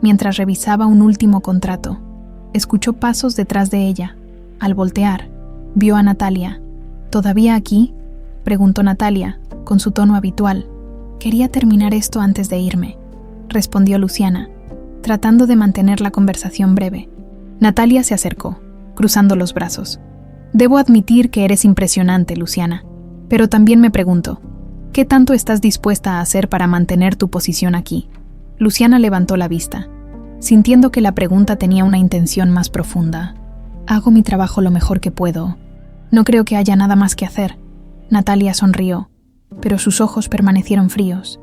Mientras revisaba un último contrato, escuchó pasos detrás de ella. Al voltear, vio a Natalia. «¿Todavía aquí?», preguntó Natalia, con su tono habitual. «Quería terminar esto antes de irme», respondió Luciana, tratando de mantener la conversación breve. Natalia se acercó, cruzando los brazos. «Debo admitir que eres impresionante, Luciana, pero también me pregunto, ¿qué tanto estás dispuesta a hacer para mantener tu posición aquí?». Luciana levantó la vista, sintiendo que la pregunta tenía una intención más profunda. «Hago mi trabajo lo mejor que puedo. No creo que haya nada más que hacer». Natalia sonrió, pero sus ojos permanecieron fríos.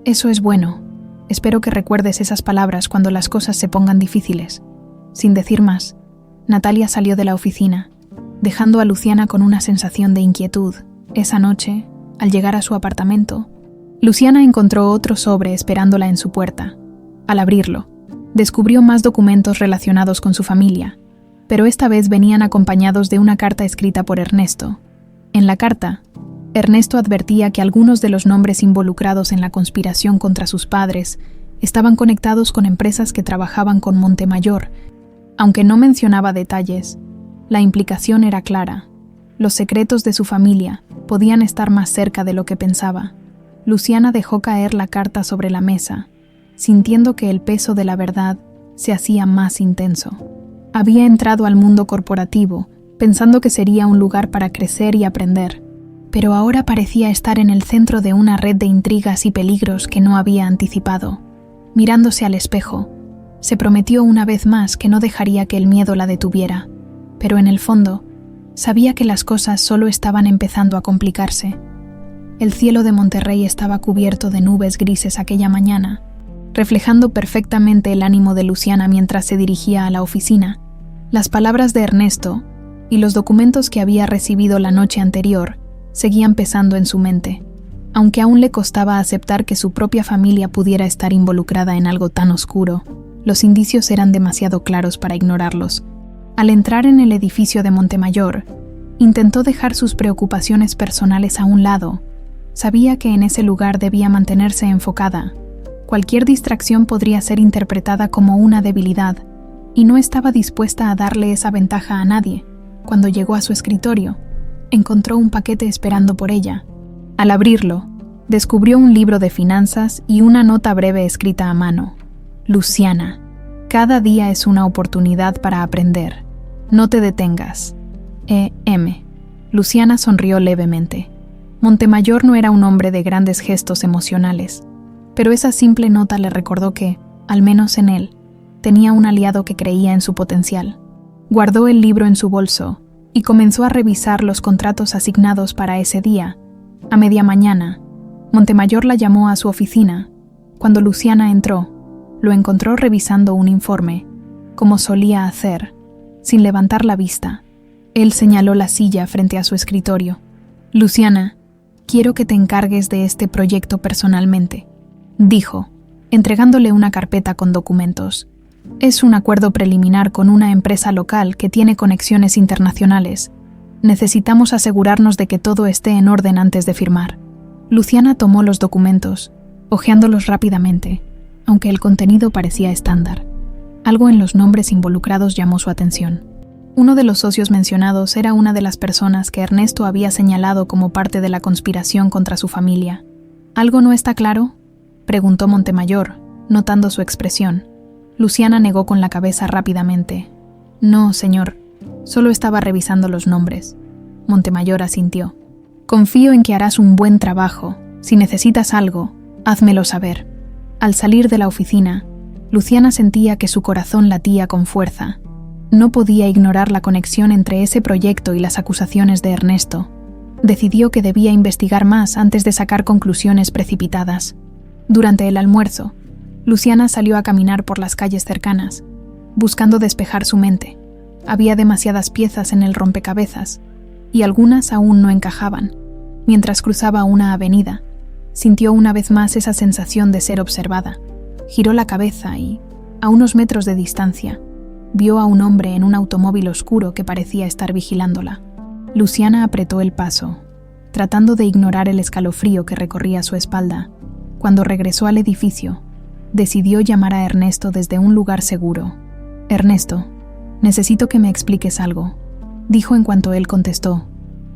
«Eso es bueno. Espero que recuerdes esas palabras cuando las cosas se pongan difíciles». Sin decir más, Natalia salió de la oficina, dejando a Luciana con una sensación de inquietud. Esa noche, al llegar a su apartamento, Luciana encontró otro sobre esperándola en su puerta. Al abrirlo, descubrió más documentos relacionados con su familia, pero esta vez venían acompañados de una carta escrita por Ernesto. En la carta, Ernesto advertía que algunos de los nombres involucrados en la conspiración contra sus padres estaban conectados con empresas que trabajaban con Montemayor. Aunque no mencionaba detalles, la implicación era clara. Los secretos de su familia podían estar más cerca de lo que pensaba. Luciana dejó caer la carta sobre la mesa, sintiendo que el peso de la verdad se hacía más intenso. Había entrado al mundo corporativo, pensando que sería un lugar para crecer y aprender, pero ahora parecía estar en el centro de una red de intrigas y peligros que no había anticipado. Mirándose al espejo, se prometió una vez más que no dejaría que el miedo la detuviera, pero en el fondo, sabía que las cosas solo estaban empezando a complicarse. El cielo de Monterrey estaba cubierto de nubes grises aquella mañana, reflejando perfectamente el ánimo de Luciana mientras se dirigía a la oficina. Las palabras de Ernesto y los documentos que había recibido la noche anterior seguían pesando en su mente, aunque aún le costaba aceptar que su propia familia pudiera estar involucrada en algo tan oscuro. Los indicios eran demasiado claros para ignorarlos. Al entrar en el edificio de Montemayor, intentó dejar sus preocupaciones personales a un lado. Sabía que en ese lugar debía mantenerse enfocada. Cualquier distracción podría ser interpretada como una debilidad, y no estaba dispuesta a darle esa ventaja a nadie. Cuando llegó a su escritorio, encontró un paquete esperando por ella. Al abrirlo, descubrió un libro de finanzas y una nota breve escrita a mano. «Luciana, cada día es una oportunidad para aprender. No te detengas. E.M.». Luciana sonrió levemente. Montemayor no era un hombre de grandes gestos emocionales, pero esa simple nota le recordó que, al menos en él, tenía un aliado que creía en su potencial. Guardó el libro en su bolso y comenzó a revisar los contratos asignados para ese día. A media mañana, Montemayor la llamó a su oficina. Cuando Luciana entró, lo encontró revisando un informe. como solía hacer, sin levantar la vista. Él señaló la silla frente a su escritorio. «Luciana, quiero que te encargues de este proyecto personalmente», dijo, entregándole una carpeta con documentos. «Es un acuerdo preliminar con una empresa local que tiene conexiones internacionales. Necesitamos asegurarnos de que todo esté en orden antes de firmar». Luciana tomó los documentos, hojeándolos rápidamente, aunque el contenido parecía estándar. Algo en los nombres involucrados llamó su atención. Uno de los socios mencionados era una de las personas que Ernesto había señalado como parte de la conspiración contra su familia. «¿Algo no está claro?», preguntó Montemayor, notando su expresión. Luciana negó con la cabeza rápidamente. «No, señor, solo estaba revisando los nombres». Montemayor asintió. «Confío en que harás un buen trabajo. Si necesitas algo, házmelo saber». Al salir de la oficina, Luciana sentía que su corazón latía con fuerza. No podía ignorar la conexión entre ese proyecto y las acusaciones de Ernesto. Decidió que debía investigar más antes de sacar conclusiones precipitadas. Durante el almuerzo, Luciana salió a caminar por las calles cercanas, buscando despejar su mente. Había demasiadas piezas en el rompecabezas, y algunas aún no encajaban. Mientras cruzaba una avenida, sintió una vez más esa sensación de ser observada. Giró la cabeza y, a unos metros de distancia, vio a un hombre en un automóvil oscuro que parecía estar vigilándola. Luciana apretó el paso, tratando de ignorar el escalofrío que recorría su espalda. Cuando regresó al edificio, decidió llamar a Ernesto desde un lugar seguro. «Ernesto, necesito que me expliques algo», dijo en cuanto él contestó.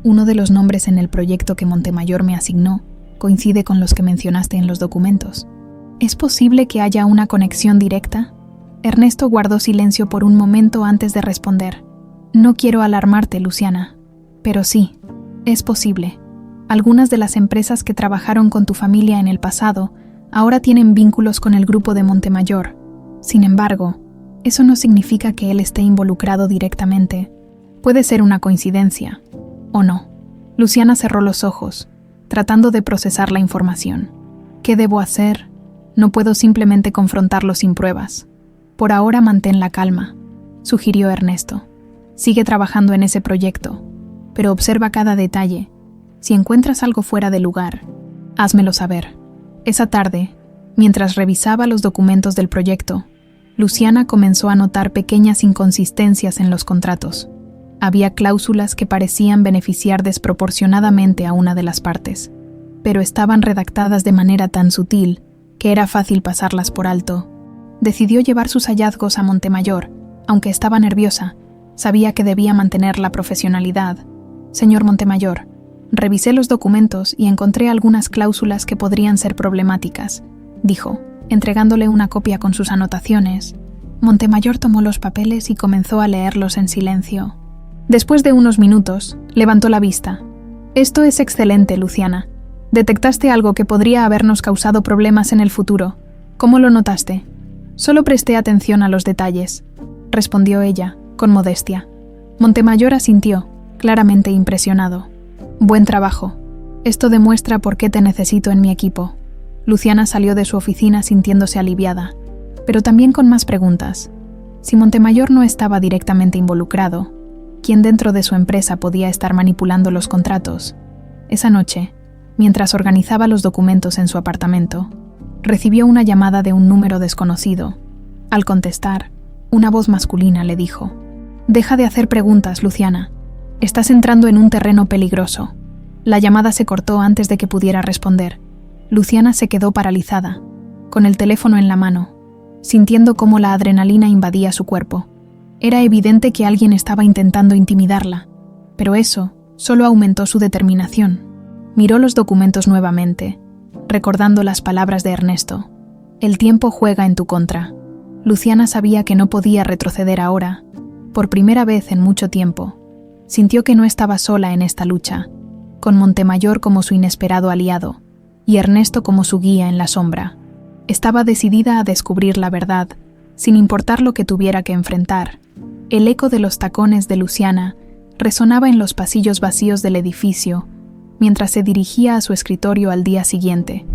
«Uno de los nombres en el proyecto que Montemayor me asignó coincide con los que mencionaste en los documentos. ¿Es posible que haya una conexión directa?». Ernesto guardó silencio por un momento antes de responder. «No quiero alarmarte, Luciana, pero sí, es posible. Algunas de las empresas que trabajaron con tu familia en el pasado ahora tienen vínculos con el grupo de Montemayor. Sin embargo, eso no significa que él esté involucrado directamente. Puede ser una coincidencia, o no». Luciana cerró los ojos, tratando de procesar la información. «¿Qué debo hacer? No puedo simplemente confrontarlo sin pruebas». «Por ahora mantén la calma», sugirió Ernesto. «Sigue trabajando en ese proyecto, pero observa cada detalle. Si encuentras algo fuera de lugar, házmelo saber». Esa tarde, mientras revisaba los documentos del proyecto, Luciana comenzó a notar pequeñas inconsistencias en los contratos. Había cláusulas que parecían beneficiar desproporcionadamente a una de las partes, pero estaban redactadas de manera tan sutil que era fácil pasarlas por alto. Decidió llevar sus hallazgos a Montemayor. Aunque estaba nerviosa, sabía que debía mantener la profesionalidad. «Señor Montemayor, revisé los documentos y encontré algunas cláusulas que podrían ser problemáticas», dijo, entregándole una copia con sus anotaciones. Montemayor tomó los papeles y comenzó a leerlos en silencio. Después de unos minutos, levantó la vista. «Esto es excelente, Luciana. Detectaste algo que podría habernos causado problemas en el futuro. ¿Cómo lo notaste?» «Solo presté atención a los detalles», respondió ella, con modestia. Montemayor asintió, claramente impresionado. «Buen trabajo. Esto demuestra por qué te necesito en mi equipo». Luciana salió de su oficina sintiéndose aliviada, pero también con más preguntas. Si Montemayor no estaba directamente involucrado, ¿quién dentro de su empresa podía estar manipulando los contratos? Esa noche, mientras organizaba los documentos en su apartamento, recibió una llamada de un número desconocido. Al contestar, una voz masculina le dijo: «Deja de hacer preguntas, Luciana. Estás entrando en un terreno peligroso». La llamada se cortó antes de que pudiera responder. Luciana se quedó paralizada, con el teléfono en la mano, sintiendo cómo la adrenalina invadía su cuerpo. Era evidente que alguien estaba intentando intimidarla, pero eso solo aumentó su determinación. Miró los documentos nuevamente, recordando las palabras de Ernesto. «El tiempo juega en tu contra». Luciana sabía que no podía retroceder ahora. Por primera vez en mucho tiempo, sintió que no estaba sola en esta lucha, con Montemayor como su inesperado aliado y Ernesto como su guía en la sombra. Estaba decidida a descubrir la verdad, sin importar lo que tuviera que enfrentar. El eco de los tacones de Luciana resonaba en los pasillos vacíos del edificio, mientras se dirigía a su escritorio al día siguiente.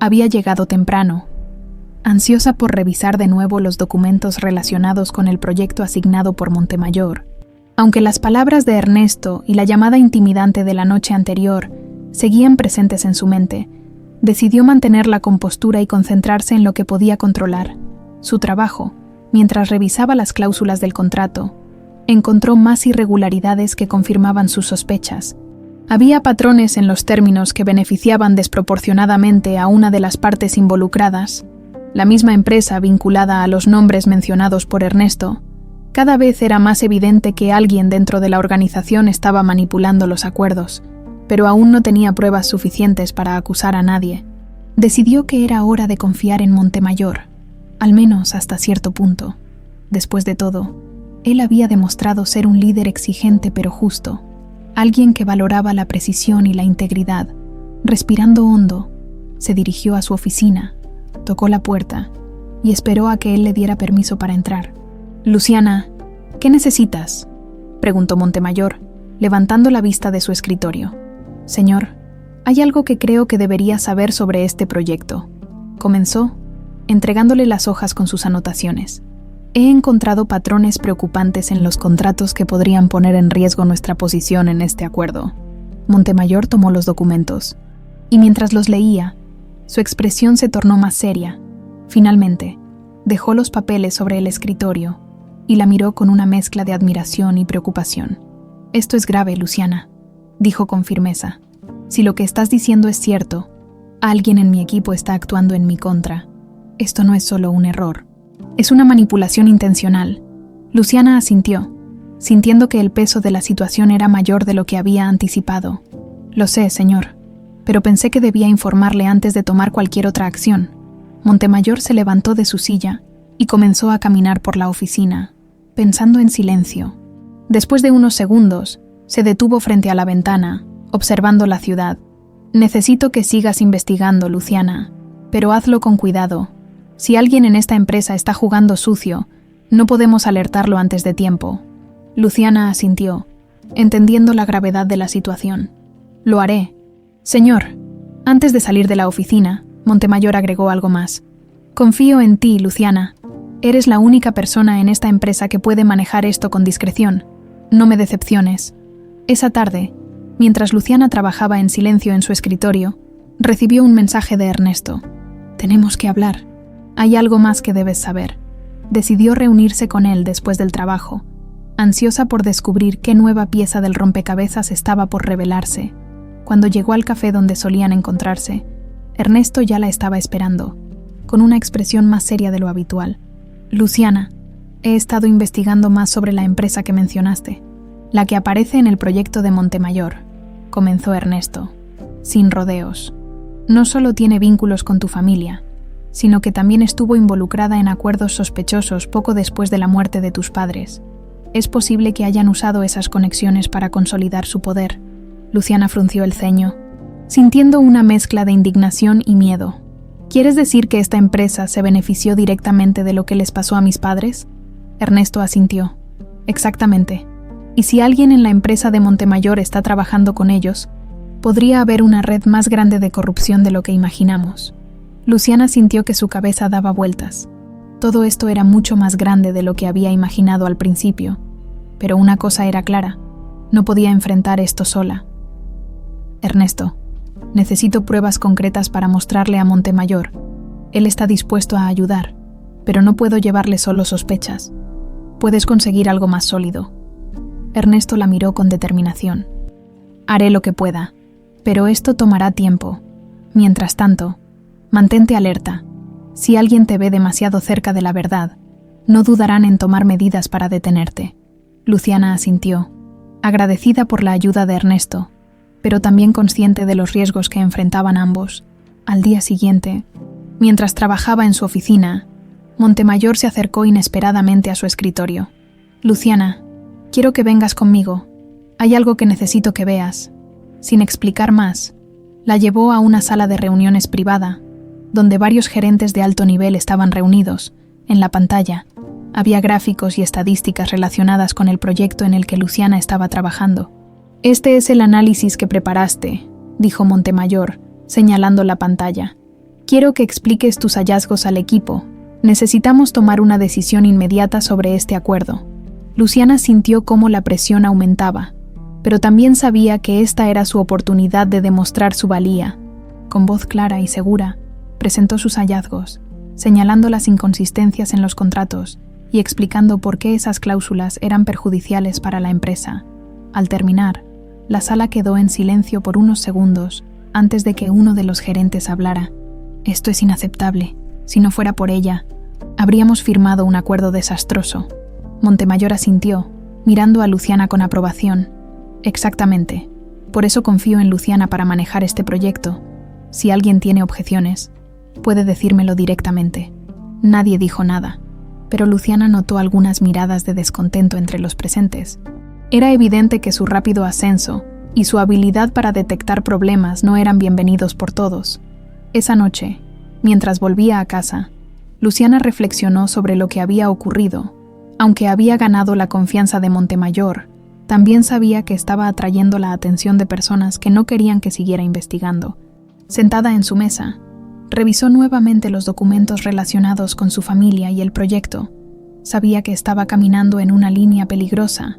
Había llegado temprano. ansiosa por revisar de nuevo los documentos relacionados con el proyecto asignado por Montemayor. Aunque las palabras de Ernesto y la llamada intimidante de la noche anterior seguían presentes en su mente, decidió mantener la compostura y concentrarse en lo que podía controlar, su trabajo. Mientras revisaba las cláusulas del contrato, encontró más irregularidades que confirmaban sus sospechas. Había patrones en los términos que beneficiaban desproporcionadamente a una de las partes involucradas. La misma empresa vinculada a los nombres mencionados por Ernesto. Cada vez era más evidente que alguien dentro de la organización estaba manipulando los acuerdos, pero aún no tenía pruebas suficientes para acusar a nadie. Decidió que era hora de confiar en Montemayor, al menos hasta cierto punto. Después de todo, él había demostrado ser un líder exigente pero justo, alguien que valoraba la precisión y la integridad. Respirando hondo, se dirigió a su oficina, tocó la puerta y esperó a que él le diera permiso para entrar. «Luciana, ¿qué necesitas?», preguntó Montemayor, levantando la vista de su escritorio. «Señor, hay algo que creo que debería saber sobre este proyecto», comenzó, entregándole las hojas con sus anotaciones. «He encontrado patrones preocupantes en los contratos que podrían poner en riesgo nuestra posición en este acuerdo». Montemayor tomó los documentos, y mientras los leía, su expresión se tornó más seria. Finalmente, dejó los papeles sobre el escritorio y la miró con una mezcla de admiración y preocupación. «Esto es grave, Luciana», dijo con firmeza. «Si lo que estás diciendo es cierto, alguien en mi equipo está actuando en mi contra. Esto no es solo un error. Es una manipulación intencional». Luciana asintió, sintiendo que el peso de la situación era mayor de lo que había anticipado. «Lo sé, señor, pero pensé que debía informarle antes de tomar cualquier otra acción». Montemayor se levantó de su silla y comenzó a caminar por la oficina, pensando en silencio. Después de unos segundos, se detuvo frente a la ventana, observando la ciudad. «Necesito que sigas investigando, Luciana, pero hazlo con cuidado. Si alguien en esta empresa está jugando sucio, no podemos alertarlo antes de tiempo». Luciana asintió, entendiendo la gravedad de la situación. «Lo haré. Señor». Antes de salir de la oficina, Montemayor agregó algo más. «Confío en ti, Luciana. Eres la única persona en esta empresa que puede manejar esto con discreción. No me decepciones». Esa tarde, mientras Luciana trabajaba en silencio en su escritorio, recibió un mensaje de Ernesto. «Tenemos que hablar. Hay algo más que debes saber». Decidió reunirse con él después del trabajo, ansiosa por descubrir qué nueva pieza del rompecabezas estaba por revelarse. Cuando llegó al café donde solían encontrarse, Ernesto ya la estaba esperando, con una expresión más seria de lo habitual. «Luciana, he estado investigando más sobre la empresa que mencionaste, la que aparece en el proyecto de Montemayor», comenzó Ernesto, sin rodeos. «No solo tiene vínculos con tu familia, sino que también estuvo involucrada en acuerdos sospechosos poco después de la muerte de tus padres. Es posible que hayan usado esas conexiones para consolidar su poder». Luciana frunció el ceño, sintiendo una mezcla de indignación y miedo. «¿Quieres decir que esta empresa se benefició directamente de lo que les pasó a mis padres?». Ernesto asintió. «Exactamente. Y si alguien en la empresa de Montemayor está trabajando con ellos, podría haber una red más grande de corrupción de lo que imaginamos». Luciana sintió que su cabeza daba vueltas. Todo esto era mucho más grande de lo que había imaginado al principio, pero una cosa era clara: no podía enfrentar esto sola. «Ernesto, necesito pruebas concretas para mostrarle a Montemayor. Él está dispuesto a ayudar, pero no puedo llevarle solo sospechas. Puedes conseguir algo más sólido». Ernesto la miró con determinación. «Haré lo que pueda, pero esto tomará tiempo. Mientras tanto, mantente alerta. Si alguien te ve demasiado cerca de la verdad, no dudarán en tomar medidas para detenerte». Luciana asintió, agradecida por la ayuda de Ernesto, pero también consciente de los riesgos que enfrentaban ambos. Al día siguiente, mientras trabajaba en su oficina, Montemayor se acercó inesperadamente a su escritorio. «Luciana, quiero que vengas conmigo. Hay algo que necesito que veas». Sin explicar más, la llevó a una sala de reuniones privada, donde varios gerentes de alto nivel estaban reunidos. En la pantalla había gráficos y estadísticas relacionadas con el proyecto en el que Luciana estaba trabajando. «Este es el análisis que preparaste», dijo Montemayor, señalando la pantalla. Quiero que expliques tus hallazgos al equipo. Necesitamos tomar una decisión inmediata sobre este acuerdo. Luciana sintió cómo la presión aumentaba, pero también sabía que esta era su oportunidad de demostrar su valía. Con voz clara y segura, presentó sus hallazgos, señalando las inconsistencias en los contratos y explicando por qué esas cláusulas eran perjudiciales para la empresa. Al terminar, la sala quedó en silencio por unos segundos antes de que uno de los gerentes hablara. Esto es inaceptable. Si no fuera por ella, habríamos firmado un acuerdo desastroso. Montemayor asintió, mirando a Luciana con aprobación. Exactamente. Por eso confío en Luciana para manejar este proyecto. Si alguien tiene objeciones, puede decírmelo directamente. Nadie dijo nada, pero Luciana notó algunas miradas de descontento entre los presentes. Era evidente que su rápido ascenso y su habilidad para detectar problemas no eran bienvenidos por todos. Esa noche, mientras volvía a casa, Luciana reflexionó sobre lo que había ocurrido. Aunque había ganado la confianza de Montemayor, también sabía que estaba atrayendo la atención de personas que no querían que siguiera investigando. Sentada en su mesa, revisó nuevamente los documentos relacionados con su familia y el proyecto. Sabía que estaba caminando en una línea peligrosa,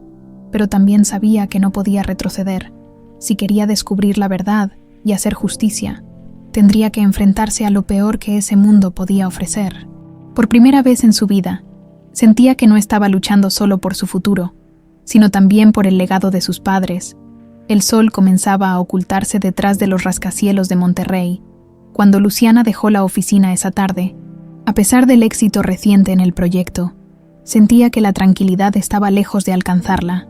pero también sabía que no podía retroceder. Si quería descubrir la verdad y hacer justicia, tendría que enfrentarse a lo peor que ese mundo podía ofrecer. Por primera vez en su vida, sentía que no estaba luchando solo por su futuro, sino también por el legado de sus padres. El sol comenzaba a ocultarse detrás de los rascacielos de Monterrey. Cuando Luciana dejó la oficina esa tarde, a pesar del éxito reciente en el proyecto, sentía que la tranquilidad estaba lejos de alcanzarla.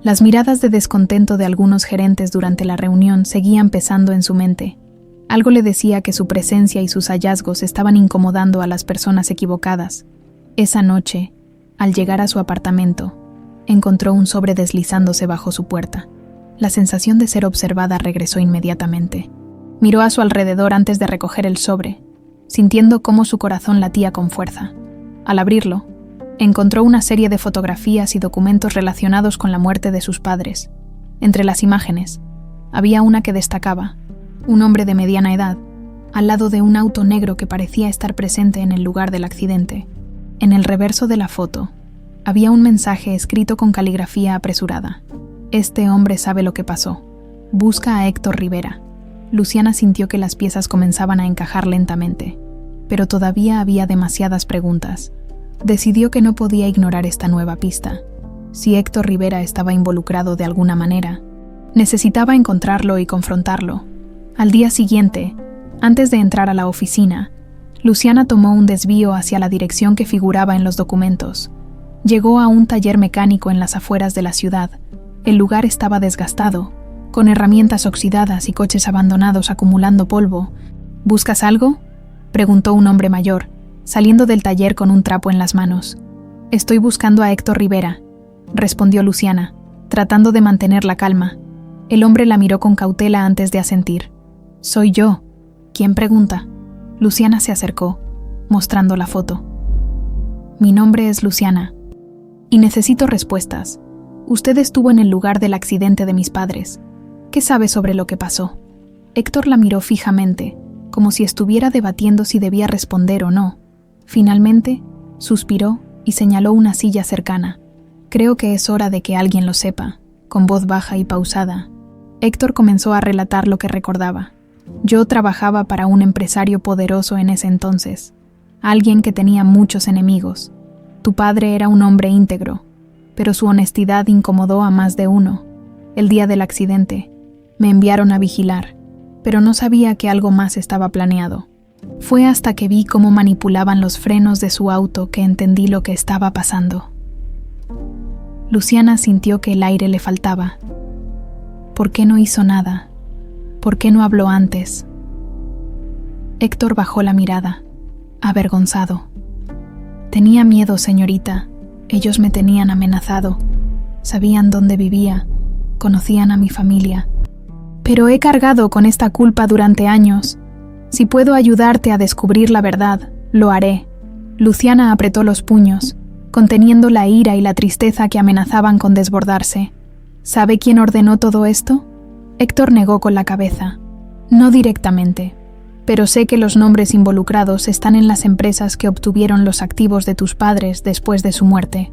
Las miradas de descontento de algunos gerentes durante la reunión seguían pesando en su mente. Algo le decía que su presencia y sus hallazgos estaban incomodando a las personas equivocadas. Esa noche, al llegar a su apartamento, encontró un sobre deslizándose bajo su puerta. La sensación de ser observada regresó inmediatamente. Miró a su alrededor antes de recoger el sobre, sintiendo cómo su corazón latía con fuerza. Al abrirlo, encontró una serie de fotografías y documentos relacionados con la muerte de sus padres. Entre las imágenes, había una que destacaba: un hombre de mediana edad, al lado de un auto negro que parecía estar presente en el lugar del accidente. En el reverso de la foto, había un mensaje escrito con caligrafía apresurada. Este hombre sabe lo que pasó. Busca a Héctor Rivera. Luciana sintió que las piezas comenzaban a encajar lentamente, pero todavía había demasiadas preguntas. Decidió que no podía ignorar esta nueva pista. Si Héctor Rivera estaba involucrado de alguna manera, necesitaba encontrarlo y confrontarlo. Al día siguiente, antes de entrar a la oficina, Luciana tomó un desvío hacia la dirección que figuraba en los documentos. Llegó a un taller mecánico en las afueras de la ciudad. El lugar estaba desgastado, con herramientas oxidadas y coches abandonados acumulando polvo. ¿Buscas algo?, preguntó un hombre mayor, saliendo del taller con un trapo en las manos. Estoy buscando a Héctor Rivera, respondió Luciana, tratando de mantener la calma. El hombre la miró con cautela antes de asentir. Soy yo. ¿Quién pregunta? Luciana se acercó, mostrando la foto. Mi nombre es Luciana, y necesito respuestas. Usted estuvo en el lugar del accidente de mis padres. ¿Qué sabe sobre lo que pasó? Héctor la miró fijamente, como si estuviera debatiendo si debía responder o no. Finalmente, suspiró y señaló una silla cercana. Creo que es hora de que alguien lo sepa. Con voz baja y pausada, Héctor comenzó a relatar lo que recordaba. Yo trabajaba para un empresario poderoso en ese entonces, alguien que tenía muchos enemigos. Tu padre era un hombre íntegro, pero su honestidad incomodó a más de uno. El día del accidente, me enviaron a vigilar, pero no sabía que algo más estaba planeado. Fue hasta que vi cómo manipulaban los frenos de su auto que entendí lo que estaba pasando. Luciana sintió que el aire le faltaba. ¿Por qué no hizo nada? ¿Por qué no habló antes? Héctor bajó la mirada, avergonzado. Tenía miedo, señorita. Ellos me tenían amenazado. Sabían dónde vivía. Conocían a mi familia. Pero he cargado con esta culpa durante años. Si puedo ayudarte a descubrir la verdad, lo haré. Luciana apretó los puños, conteniendo la ira y la tristeza que amenazaban con desbordarse. ¿Sabe quién ordenó todo esto? Héctor negó con la cabeza. No directamente, pero sé que los nombres involucrados están en las empresas que obtuvieron los activos de tus padres después de su muerte.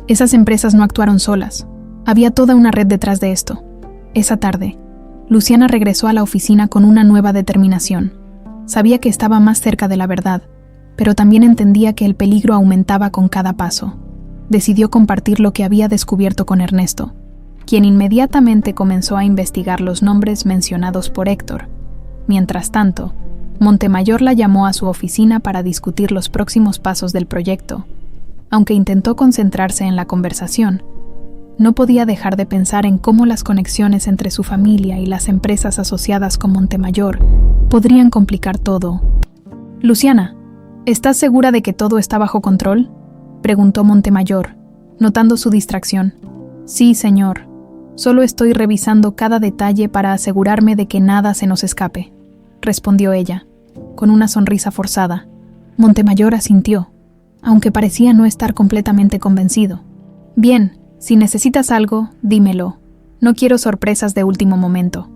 Esas empresas no actuaron solas. Había toda una red detrás de esto. Esa tarde, Luciana regresó a la oficina con una nueva determinación. Sabía que estaba más cerca de la verdad, pero también entendía que el peligro aumentaba con cada paso. Decidió compartir lo que había descubierto con Ernesto, quien inmediatamente comenzó a investigar los nombres mencionados por Héctor. Mientras tanto, Montemayor la llamó a su oficina para discutir los próximos pasos del proyecto. Aunque intentó concentrarse en la conversación, no podía dejar de pensar en cómo las conexiones entre su familia y las empresas asociadas con Montemayor podrían complicar todo. «Luciana, ¿estás segura de que todo está bajo control?», preguntó Montemayor, notando su distracción. «Sí, señor. Solo estoy revisando cada detalle para asegurarme de que nada se nos escape», respondió ella, con una sonrisa forzada. Montemayor asintió, aunque parecía no estar completamente convencido. «Bien, si necesitas algo, dímelo. No quiero sorpresas de último momento».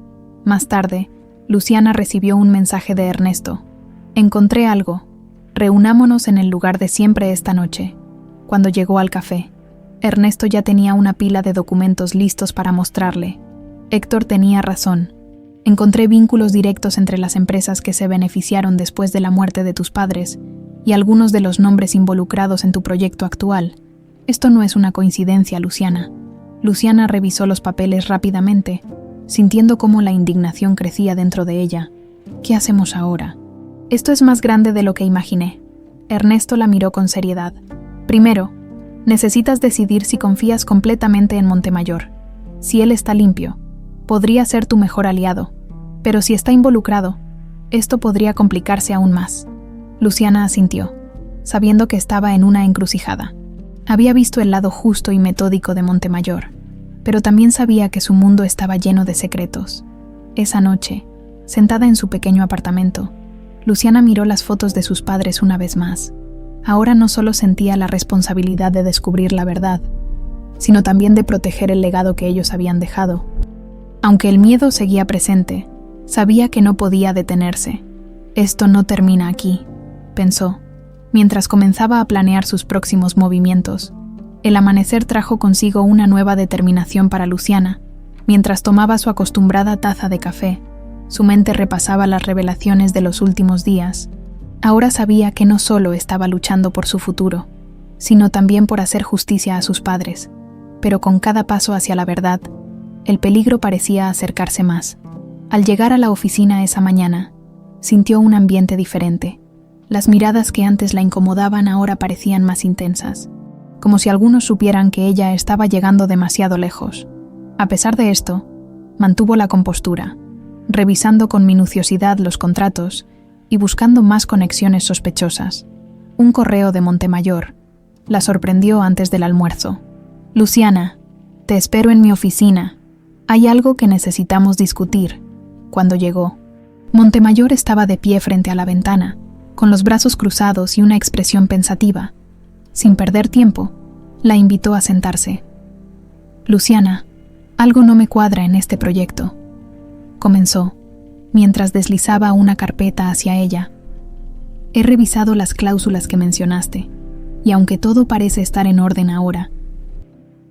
Más tarde, Luciana recibió un mensaje de Ernesto. «Encontré algo. Reunámonos en el lugar de siempre esta noche». Cuando llegó al café, Ernesto ya tenía una pila de documentos listos para mostrarle. Héctor tenía razón. Encontré vínculos directos entre las empresas que se beneficiaron después de la muerte de tus padres y algunos de los nombres involucrados en tu proyecto actual. Esto no es una coincidencia, Luciana. Luciana revisó los papeles rápidamente, sintiendo cómo la indignación crecía dentro de ella. ¿Qué hacemos ahora? Esto es más grande de lo que imaginé. Ernesto la miró con seriedad. Primero, necesitas decidir si confías completamente en Montemayor. Si él está limpio, podría ser tu mejor aliado, pero si está involucrado, esto podría complicarse aún más. Luciana asintió, sabiendo que estaba en una encrucijada. Había visto el lado justo y metódico de Montemayor, pero también sabía que su mundo estaba lleno de secretos. Esa noche, sentada en su pequeño apartamento, Luciana miró las fotos de sus padres una vez más. Ahora no solo sentía la responsabilidad de descubrir la verdad, sino también de proteger el legado que ellos habían dejado. Aunque el miedo seguía presente, sabía que no podía detenerse. «Esto no termina aquí», pensó, mientras comenzaba a planear sus próximos movimientos. El amanecer trajo consigo una nueva determinación para Luciana. Mientras tomaba su acostumbrada taza de café, su mente repasaba las revelaciones de los últimos días. Ahora sabía que no solo estaba luchando por su futuro, sino también por hacer justicia a sus padres. Pero con cada paso hacia la verdad, el peligro parecía acercarse más. Al llegar a la oficina esa mañana, sintió un ambiente diferente. Las miradas que antes la incomodaban ahora parecían más intensas, como si algunos supieran que ella estaba llegando demasiado lejos. A pesar de esto, mantuvo la compostura, revisando con minuciosidad los contratos y buscando más conexiones sospechosas. Un correo de Montemayor la sorprendió antes del almuerzo. «Luciana, te espero en mi oficina. Hay algo que necesitamos discutir». Cuando llegó, Montemayor estaba de pie frente a la ventana, con los brazos cruzados y una expresión pensativa. Sin perder tiempo, la invitó a sentarse. «Luciana, algo no me cuadra en este proyecto», comenzó, mientras deslizaba una carpeta hacia ella. «He revisado las cláusulas que mencionaste, y aunque todo parece estar en orden ahora,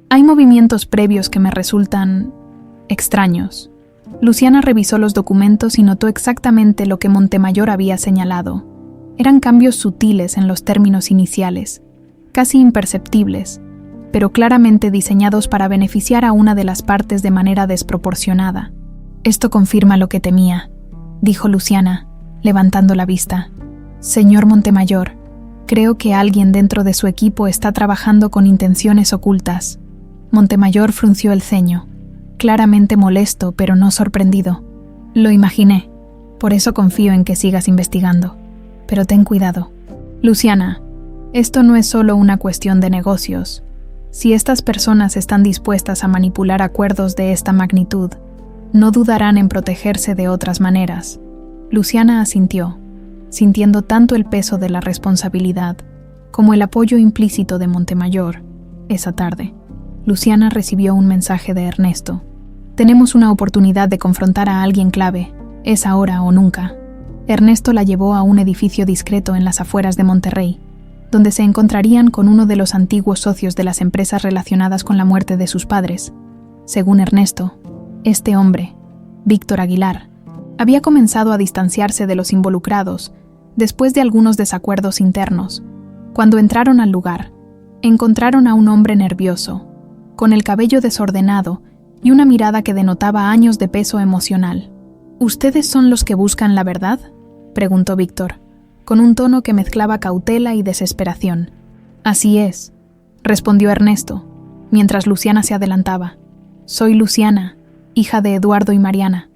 hay movimientos previos que me resultan extraños». Luciana revisó los documentos y notó exactamente lo que Montemayor había señalado. Eran cambios sutiles en los términos iniciales, casi imperceptibles, pero claramente diseñados para beneficiar a una de las partes de manera desproporcionada. «Esto confirma lo que temía», dijo Luciana, levantando la vista. «Señor Montemayor, creo que alguien dentro de su equipo está trabajando con intenciones ocultas». Montemayor frunció el ceño, claramente molesto pero no sorprendido. «Lo imaginé, por eso confío en que sigas investigando. Pero ten cuidado. Luciana, esto no es solo una cuestión de negocios. Si estas personas están dispuestas a manipular acuerdos de esta magnitud, no dudarán en protegerse de otras maneras». Luciana asintió, sintiendo tanto el peso de la responsabilidad como el apoyo implícito de Montemayor. Esa tarde, Luciana recibió un mensaje de Ernesto. «Tenemos una oportunidad de confrontar a alguien clave. Es ahora o nunca». Ernesto la llevó a un edificio discreto en las afueras de Monterrey, donde se encontrarían con uno de los antiguos socios de las empresas relacionadas con la muerte de sus padres. Según Ernesto, este hombre, Víctor Aguilar, había comenzado a distanciarse de los involucrados después de algunos desacuerdos internos. Cuando entraron al lugar, encontraron a un hombre nervioso, con el cabello desordenado y una mirada que denotaba años de peso emocional. ¿Ustedes son los que buscan la verdad?, preguntó Víctor, con un tono que mezclaba cautela y desesperación. Así es, respondió Ernesto, mientras Luciana se adelantaba. Soy Luciana, hija de Eduardo y Mariana.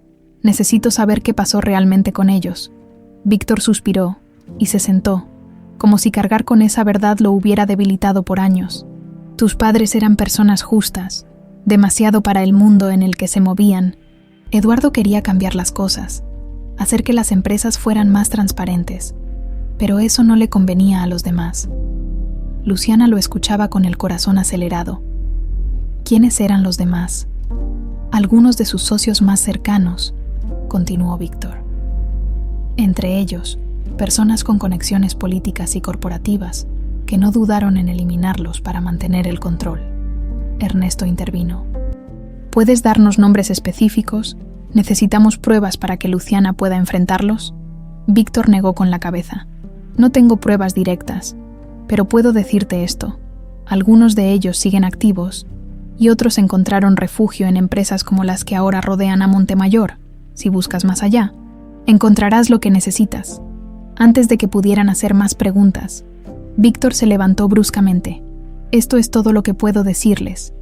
Necesito saber qué pasó realmente con ellos. Víctor suspiró y se sentó, como si cargar con esa verdad lo hubiera debilitado por años. Tus padres eran personas justas, demasiado para el mundo en el que se movían. Eduardo quería cambiar las cosas, hacer que las empresas fueran más transparentes, pero eso no le convenía a los demás. Luciana lo escuchaba con el corazón acelerado. ¿Quiénes eran los demás? Algunos de sus socios más cercanos, continuó Víctor. Entre ellos, personas con conexiones políticas y corporativas que no dudaron en eliminarlos para mantener el control. Ernesto intervino. ¿Puedes darnos nombres específicos? ¿Necesitamos pruebas para que Luciana pueda enfrentarlos? Víctor negó con la cabeza. No tengo pruebas directas, pero puedo decirte esto. Algunos de ellos siguen activos y otros encontraron refugio en empresas como las que ahora rodean a Montemayor. Si buscas más allá, encontrarás lo que necesitas. Antes de que pudieran hacer más preguntas, Víctor se levantó bruscamente. Esto es todo lo que puedo decirles.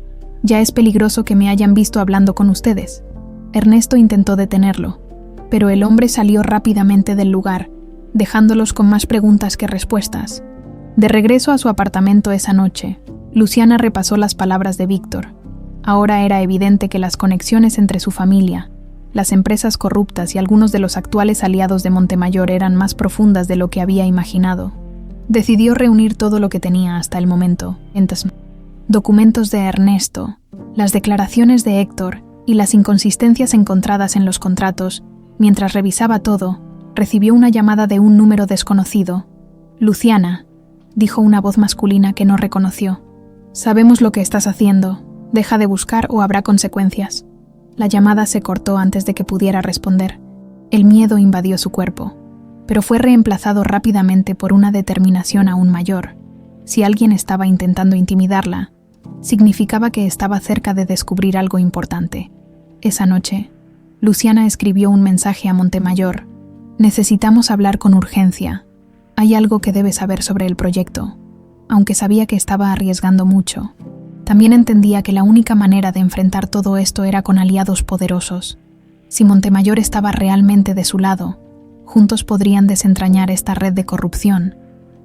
Ya es peligroso que me hayan visto hablando con ustedes. Ernesto intentó detenerlo, pero el hombre salió rápidamente del lugar, dejándolos con más preguntas que respuestas. De regreso a su apartamento esa noche, Luciana repasó las palabras de Víctor. Ahora era evidente que las conexiones entre su familia, las empresas corruptas y algunos de los actuales aliados de Montemayor eran más profundas de lo que había imaginado. Decidió reunir todo lo que tenía hasta el momento. Documentos de Ernesto, las declaraciones de Héctor y las inconsistencias encontradas en los contratos. Mientras revisaba todo, recibió una llamada de un número desconocido. Luciana, dijo una voz masculina que no reconoció. Sabemos lo que estás haciendo. Deja de buscar o habrá consecuencias. La llamada se cortó antes de que pudiera responder. El miedo invadió su cuerpo, pero fue reemplazado rápidamente por una determinación aún mayor. Si alguien estaba intentando intimidarla, significaba que estaba cerca de descubrir algo importante. Esa noche, Luciana escribió un mensaje a Montemayor. Necesitamos hablar con urgencia. Hay algo que debes saber sobre el proyecto. Aunque sabía que estaba arriesgando mucho, también entendía que la única manera de enfrentar todo esto era con aliados poderosos. Si Montemayor estaba realmente de su lado, juntos podrían desentrañar esta red de corrupción.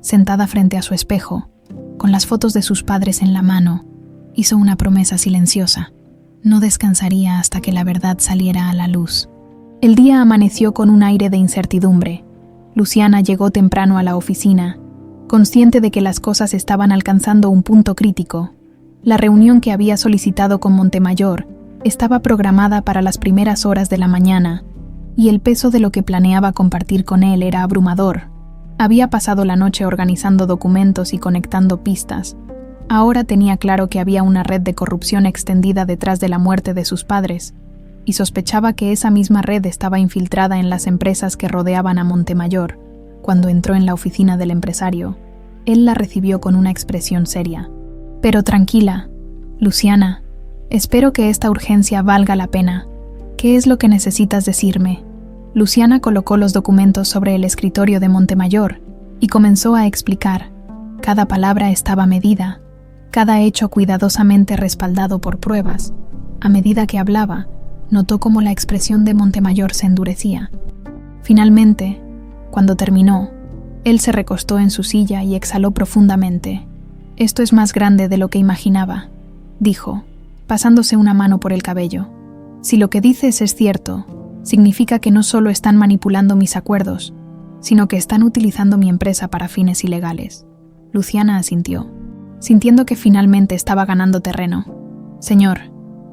Sentada frente a su espejo, con las fotos de sus padres en la mano, hizo una promesa silenciosa. No descansaría hasta que la verdad saliera a la luz. El día amaneció con un aire de incertidumbre. Luciana llegó temprano a la oficina, consciente de que las cosas estaban alcanzando un punto crítico. La reunión que había solicitado con Montemayor estaba programada para las primeras horas de la mañana, y el peso de lo que planeaba compartir con él era abrumador. Había pasado la noche organizando documentos y conectando pistas. Ahora tenía claro que había una red de corrupción extendida detrás de la muerte de sus padres, y sospechaba que esa misma red estaba infiltrada en las empresas que rodeaban a Montemayor. Cuando entró en la oficina del empresario, él la recibió con una expresión seria. Pero tranquila, Luciana, espero que esta urgencia valga la pena. ¿Qué es lo que necesitas decirme? Luciana colocó los documentos sobre el escritorio de Montemayor y comenzó a explicar. Cada palabra estaba medida, cada hecho cuidadosamente respaldado por pruebas. A medida que hablaba, notó cómo la expresión de Montemayor se endurecía. Finalmente, cuando terminó, él se recostó en su silla y exhaló profundamente. Esto es más grande de lo que imaginaba, dijo, pasándose una mano por el cabello. Si lo que dices es cierto, significa que no solo están manipulando mis acuerdos, sino que están utilizando mi empresa para fines ilegales. Luciana asintió, sintiendo que finalmente estaba ganando terreno. Señor,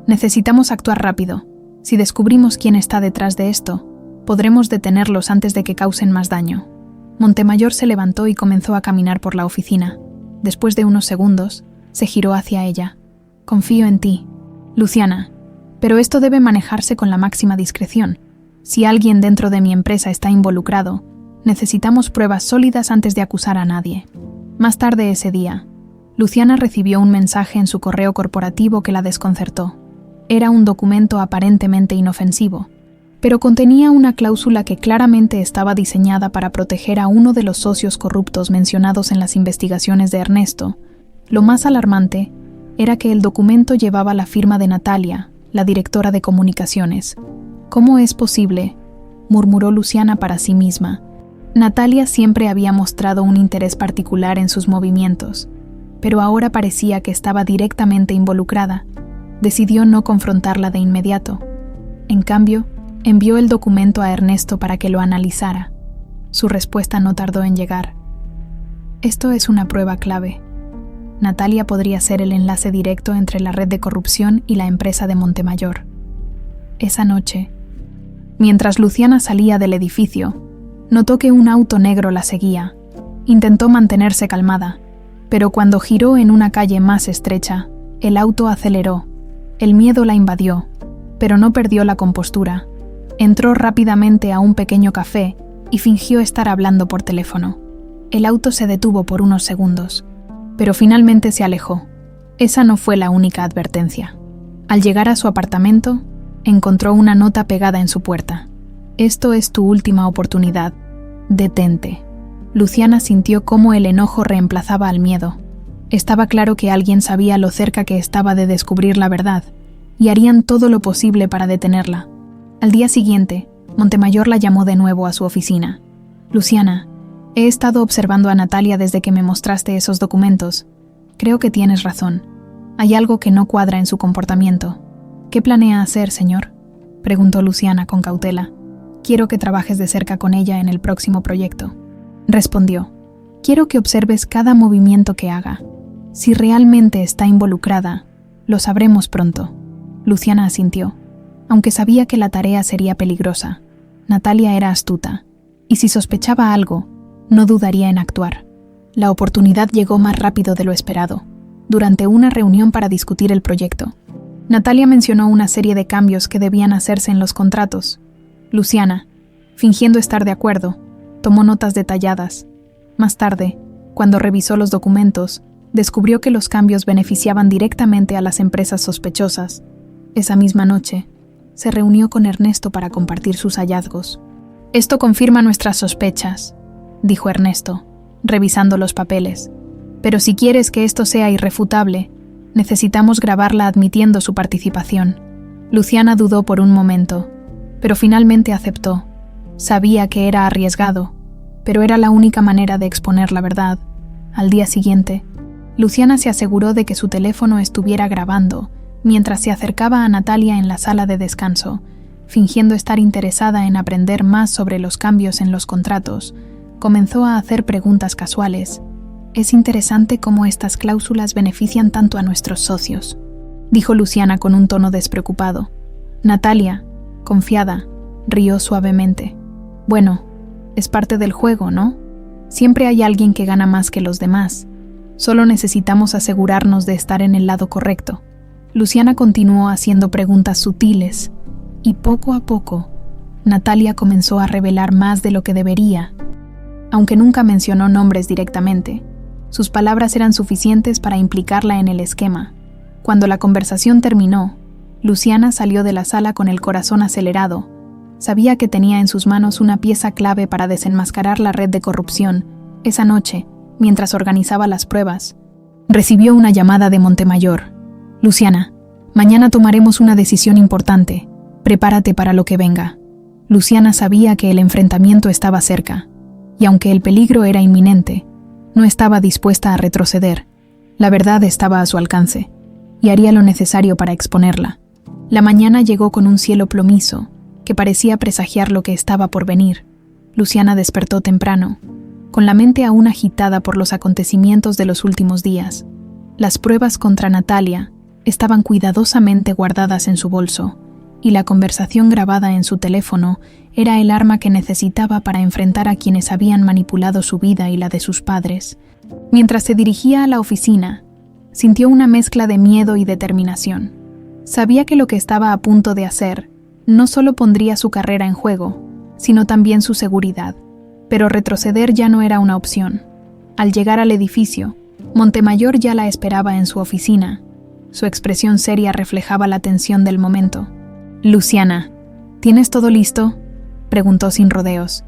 necesitamos actuar rápido. Si descubrimos quién está detrás de esto, Podremos detenerlos antes de que causen más daño. Montemayor se levantó y comenzó a caminar por la oficina. Después de unos segundos, se giró hacia ella. Confío en ti, Luciana, pero esto debe manejarse con la máxima discreción. Si alguien dentro de mi empresa está involucrado, necesitamos pruebas sólidas antes de acusar a nadie. Más tarde ese día, Luciana recibió un mensaje en su correo corporativo que la desconcertó. Era un documento aparentemente inofensivo, pero contenía una cláusula que claramente estaba diseñada para proteger a uno de los socios corruptos mencionados en las investigaciones de Ernesto. Lo más alarmante era que el documento llevaba la firma de Natalia, la directora de comunicaciones. ¿Cómo es posible?, murmuró Luciana para sí misma. Natalia siempre había mostrado un interés particular en sus movimientos, pero ahora parecía que estaba directamente involucrada. Decidió no confrontarla de inmediato. En cambio, envió el documento a Ernesto para que lo analizara. Su respuesta no tardó en llegar. Esto es una prueba clave. Natalia podría ser el enlace directo entre la red de corrupción y la empresa de Montemayor. Esa noche, mientras Luciana salía del edificio, notó que un auto negro la seguía. Intentó mantenerse calmada, pero cuando giró en una calle más estrecha, el auto aceleró. El miedo la invadió, pero no perdió la compostura. Entró rápidamente a un pequeño café y fingió estar hablando por teléfono. El auto se detuvo por unos segundos, pero finalmente se alejó. Esa no fue la única advertencia. Al llegar a su apartamento, encontró una nota pegada en su puerta. Esto es tu última oportunidad. Detente. Luciana sintió cómo el enojo reemplazaba al miedo. Estaba claro que alguien sabía lo cerca que estaba de descubrir la verdad, y harían todo lo posible para detenerla. Al día siguiente, Montemayor la llamó de nuevo a su oficina. Luciana, he estado observando a Natalia desde que me mostraste esos documentos. Creo que tienes razón. Hay algo que no cuadra en su comportamiento. ¿Qué planea hacer, señor?, preguntó Luciana con cautela. Quiero que trabajes de cerca con ella en el próximo proyecto. Respondió. Quiero que observes cada movimiento que haga. Si realmente está involucrada, lo sabremos pronto. Luciana asintió. Aunque sabía que la tarea sería peligrosa, Natalia era astuta, y si sospechaba algo, no dudaría en actuar. La oportunidad llegó más rápido de lo esperado, durante una reunión para discutir el proyecto. Natalia mencionó una serie de cambios que debían hacerse en los contratos. Luciana, fingiendo estar de acuerdo, tomó notas detalladas. Más tarde, cuando revisó los documentos, descubrió que los cambios beneficiaban directamente a las empresas sospechosas. Esa misma noche, se reunió con Ernesto para compartir sus hallazgos. Esto confirma nuestras sospechas, dijo Ernesto, revisando los papeles. Pero si quieres que esto sea irrefutable, necesitamos grabarla admitiendo su participación. Luciana dudó por un momento, pero finalmente aceptó. Sabía que era arriesgado, pero era la única manera de exponer la verdad. Al día siguiente, Luciana se aseguró de que su teléfono estuviera grabando mientras se acercaba a Natalia en la sala de descanso, fingiendo estar interesada en aprender más sobre los cambios en los contratos. Comenzó a hacer preguntas casuales. Es interesante cómo estas cláusulas benefician tanto a nuestros socios, dijo Luciana con un tono despreocupado. Natalia, confiada, rió suavemente. Bueno, es parte del juego, ¿no? Siempre hay alguien que gana más que los demás. Solo necesitamos asegurarnos de estar en el lado correcto. Luciana continuó haciendo preguntas sutiles, y poco a poco, Natalia comenzó a revelar más de lo que debería. Aunque nunca mencionó nombres directamente, sus palabras eran suficientes para implicarla en el esquema. Cuando la conversación terminó, Luciana salió de la sala con el corazón acelerado. Sabía que tenía en sus manos una pieza clave para desenmascarar la red de corrupción. Esa noche, mientras organizaba las pruebas, recibió una llamada de Montemayor. Luciana, mañana tomaremos una decisión importante. Prepárate para lo que venga. Luciana sabía que el enfrentamiento estaba cerca, y aunque el peligro era inminente, no estaba dispuesta a retroceder. La verdad estaba a su alcance, y haría lo necesario para exponerla. La mañana llegó con un cielo plomizo, que parecía presagiar lo que estaba por venir. Luciana despertó temprano, con la mente aún agitada por los acontecimientos de los últimos días. Las pruebas contra Natalia estaban cuidadosamente guardadas en su bolso, y la conversación grabada en su teléfono era el arma que necesitaba para enfrentar a quienes habían manipulado su vida y la de sus padres. Mientras se dirigía a la oficina, sintió una mezcla de miedo y determinación. Sabía que lo que estaba a punto de hacer no solo pondría su carrera en juego, sino también su seguridad. Pero retroceder ya no era una opción. Al llegar al edificio, Montemayor ya la esperaba en su oficina. Su expresión seria reflejaba la tensión del momento. «Luciana, ¿tienes todo listo?», preguntó sin rodeos.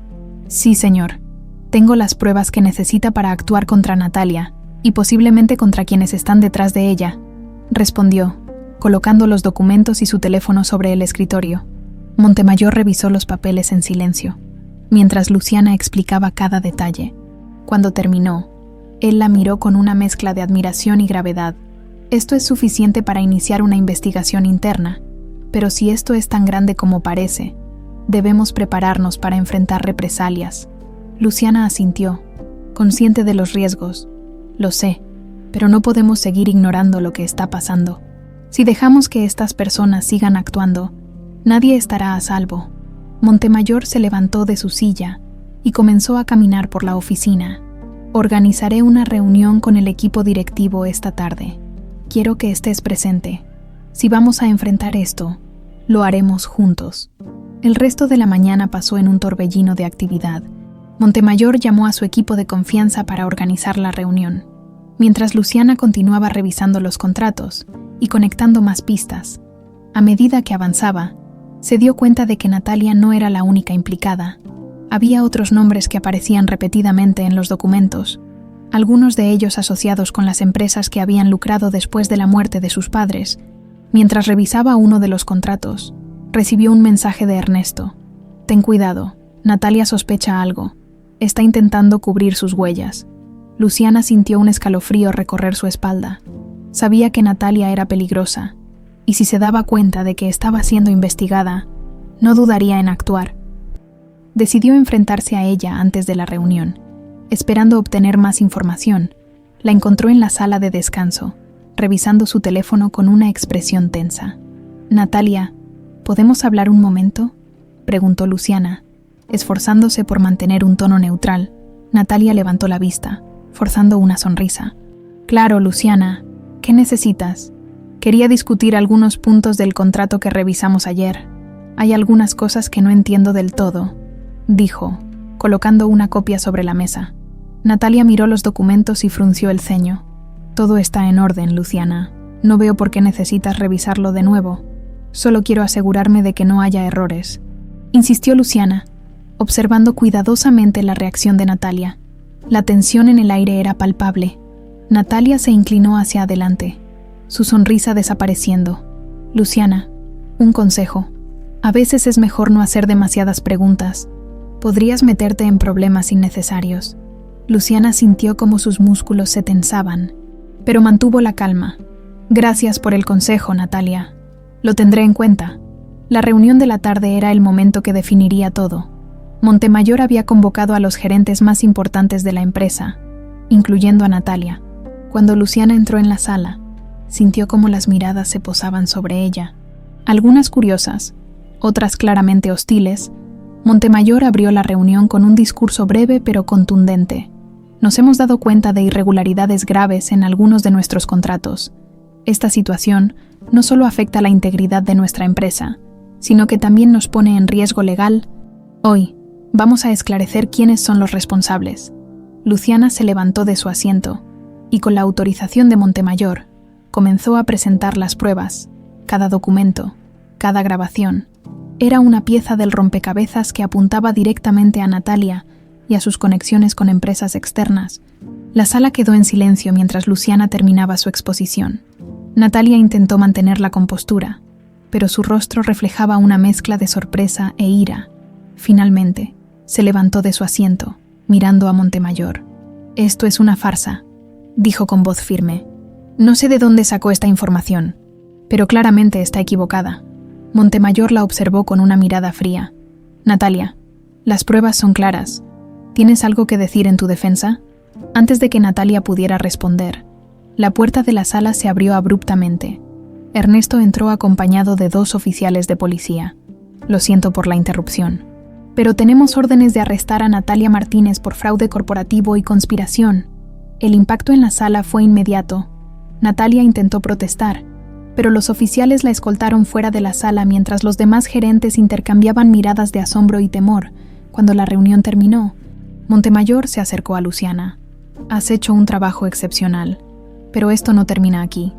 «Sí, señor. Tengo las pruebas que necesita para actuar contra Natalia, y posiblemente contra quienes están detrás de ella», respondió, colocando los documentos y su teléfono sobre el escritorio. Montemayor revisó los papeles en silencio, mientras Luciana explicaba cada detalle. Cuando terminó, él la miró con una mezcla de admiración y gravedad. «Esto es suficiente para iniciar una investigación interna, pero si esto es tan grande como parece, debemos prepararnos para enfrentar represalias». Luciana asintió, consciente de los riesgos. «Lo sé, pero no podemos seguir ignorando lo que está pasando. Si dejamos que estas personas sigan actuando, nadie estará a salvo». Montemayor se levantó de su silla y comenzó a caminar por la oficina. «Organizaré una reunión con el equipo directivo esta tarde. Quiero que estés presente. Si vamos a enfrentar esto, lo haremos juntos». El resto de la mañana pasó en un torbellino de actividad. Montemayor llamó a su equipo de confianza para organizar la reunión, mientras Luciana continuaba revisando los contratos y conectando más pistas. A medida que avanzaba, se dio cuenta de que Natalia no era la única implicada. Había otros nombres que aparecían repetidamente en los documentos, algunos de ellos asociados con las empresas que habían lucrado después de la muerte de sus padres. Mientras revisaba uno de los contratos, recibió un mensaje de Ernesto. «Ten cuidado, Natalia sospecha algo. Está intentando cubrir sus huellas». Luciana sintió un escalofrío recorrer su espalda. Sabía que Natalia era peligrosa, y si se daba cuenta de que estaba siendo investigada, no dudaría en actuar. Decidió enfrentarse a ella antes de la reunión. Esperando obtener más información, la encontró en la sala de descanso, revisando su teléfono con una expresión tensa. «Natalia, ¿podemos hablar un momento?», preguntó Luciana. Esforzándose por mantener un tono neutral, Natalia levantó la vista, forzando una sonrisa. «Claro, Luciana. ¿Qué necesitas?» «Quería discutir algunos puntos del contrato que revisamos ayer. Hay algunas cosas que no entiendo del todo», dijo, colocando una copia sobre la mesa. Natalia miró los documentos y frunció el ceño. «Todo está en orden, Luciana. No veo por qué necesitas revisarlo de nuevo. Solo quiero asegurarme de que no haya errores», insistió Luciana, observando cuidadosamente la reacción de Natalia. La tensión en el aire era palpable. Natalia se inclinó hacia adelante, su sonrisa desapareciendo. «Luciana, un consejo. A veces es mejor no hacer demasiadas preguntas. Podrías meterte en problemas innecesarios». Luciana sintió como sus músculos se tensaban, pero mantuvo la calma. «Gracias por el consejo, Natalia. Lo tendré en cuenta». La reunión de la tarde era el momento que definiría todo. Montemayor había convocado a los gerentes más importantes de la empresa, incluyendo a Natalia. Cuando Luciana entró en la sala, sintió como las miradas se posaban sobre ella. Algunas curiosas, otras claramente hostiles. Montemayor abrió la reunión con un discurso breve pero contundente. «Nos hemos dado cuenta de irregularidades graves en algunos de nuestros contratos. Esta situación no solo afecta la integridad de nuestra empresa, sino que también nos pone en riesgo legal. Hoy, vamos a esclarecer quiénes son los responsables». Luciana se levantó de su asiento y, con la autorización de Montemayor, comenzó a presentar las pruebas. Cada documento, cada grabación, era una pieza del rompecabezas que apuntaba directamente a Natalia y a sus conexiones con empresas externas. La sala quedó en silencio mientras Luciana terminaba su exposición. Natalia intentó mantener la compostura, pero su rostro reflejaba una mezcla de sorpresa e ira. Finalmente, se levantó de su asiento, mirando a Montemayor. «Esto es una farsa», dijo con voz firme. «No sé de dónde sacó esta información, pero claramente está equivocada». Montemayor la observó con una mirada fría. «Natalia, las pruebas son claras. ¿Tienes algo que decir en tu defensa?». Antes de que Natalia pudiera responder, la puerta de la sala se abrió abruptamente. Ernesto entró acompañado de 2 oficiales de policía. Lo siento por la interrupción, pero tenemos órdenes de arrestar a Natalia Martínez por fraude corporativo y conspiración. El impacto en la sala fue inmediato. Natalia intentó protestar, pero los oficiales la escoltaron fuera de la sala mientras los demás gerentes intercambiaban miradas de asombro y temor. Cuando la reunión terminó, Montemayor se acercó a Luciana. Has hecho un trabajo excepcional, pero esto no termina aquí.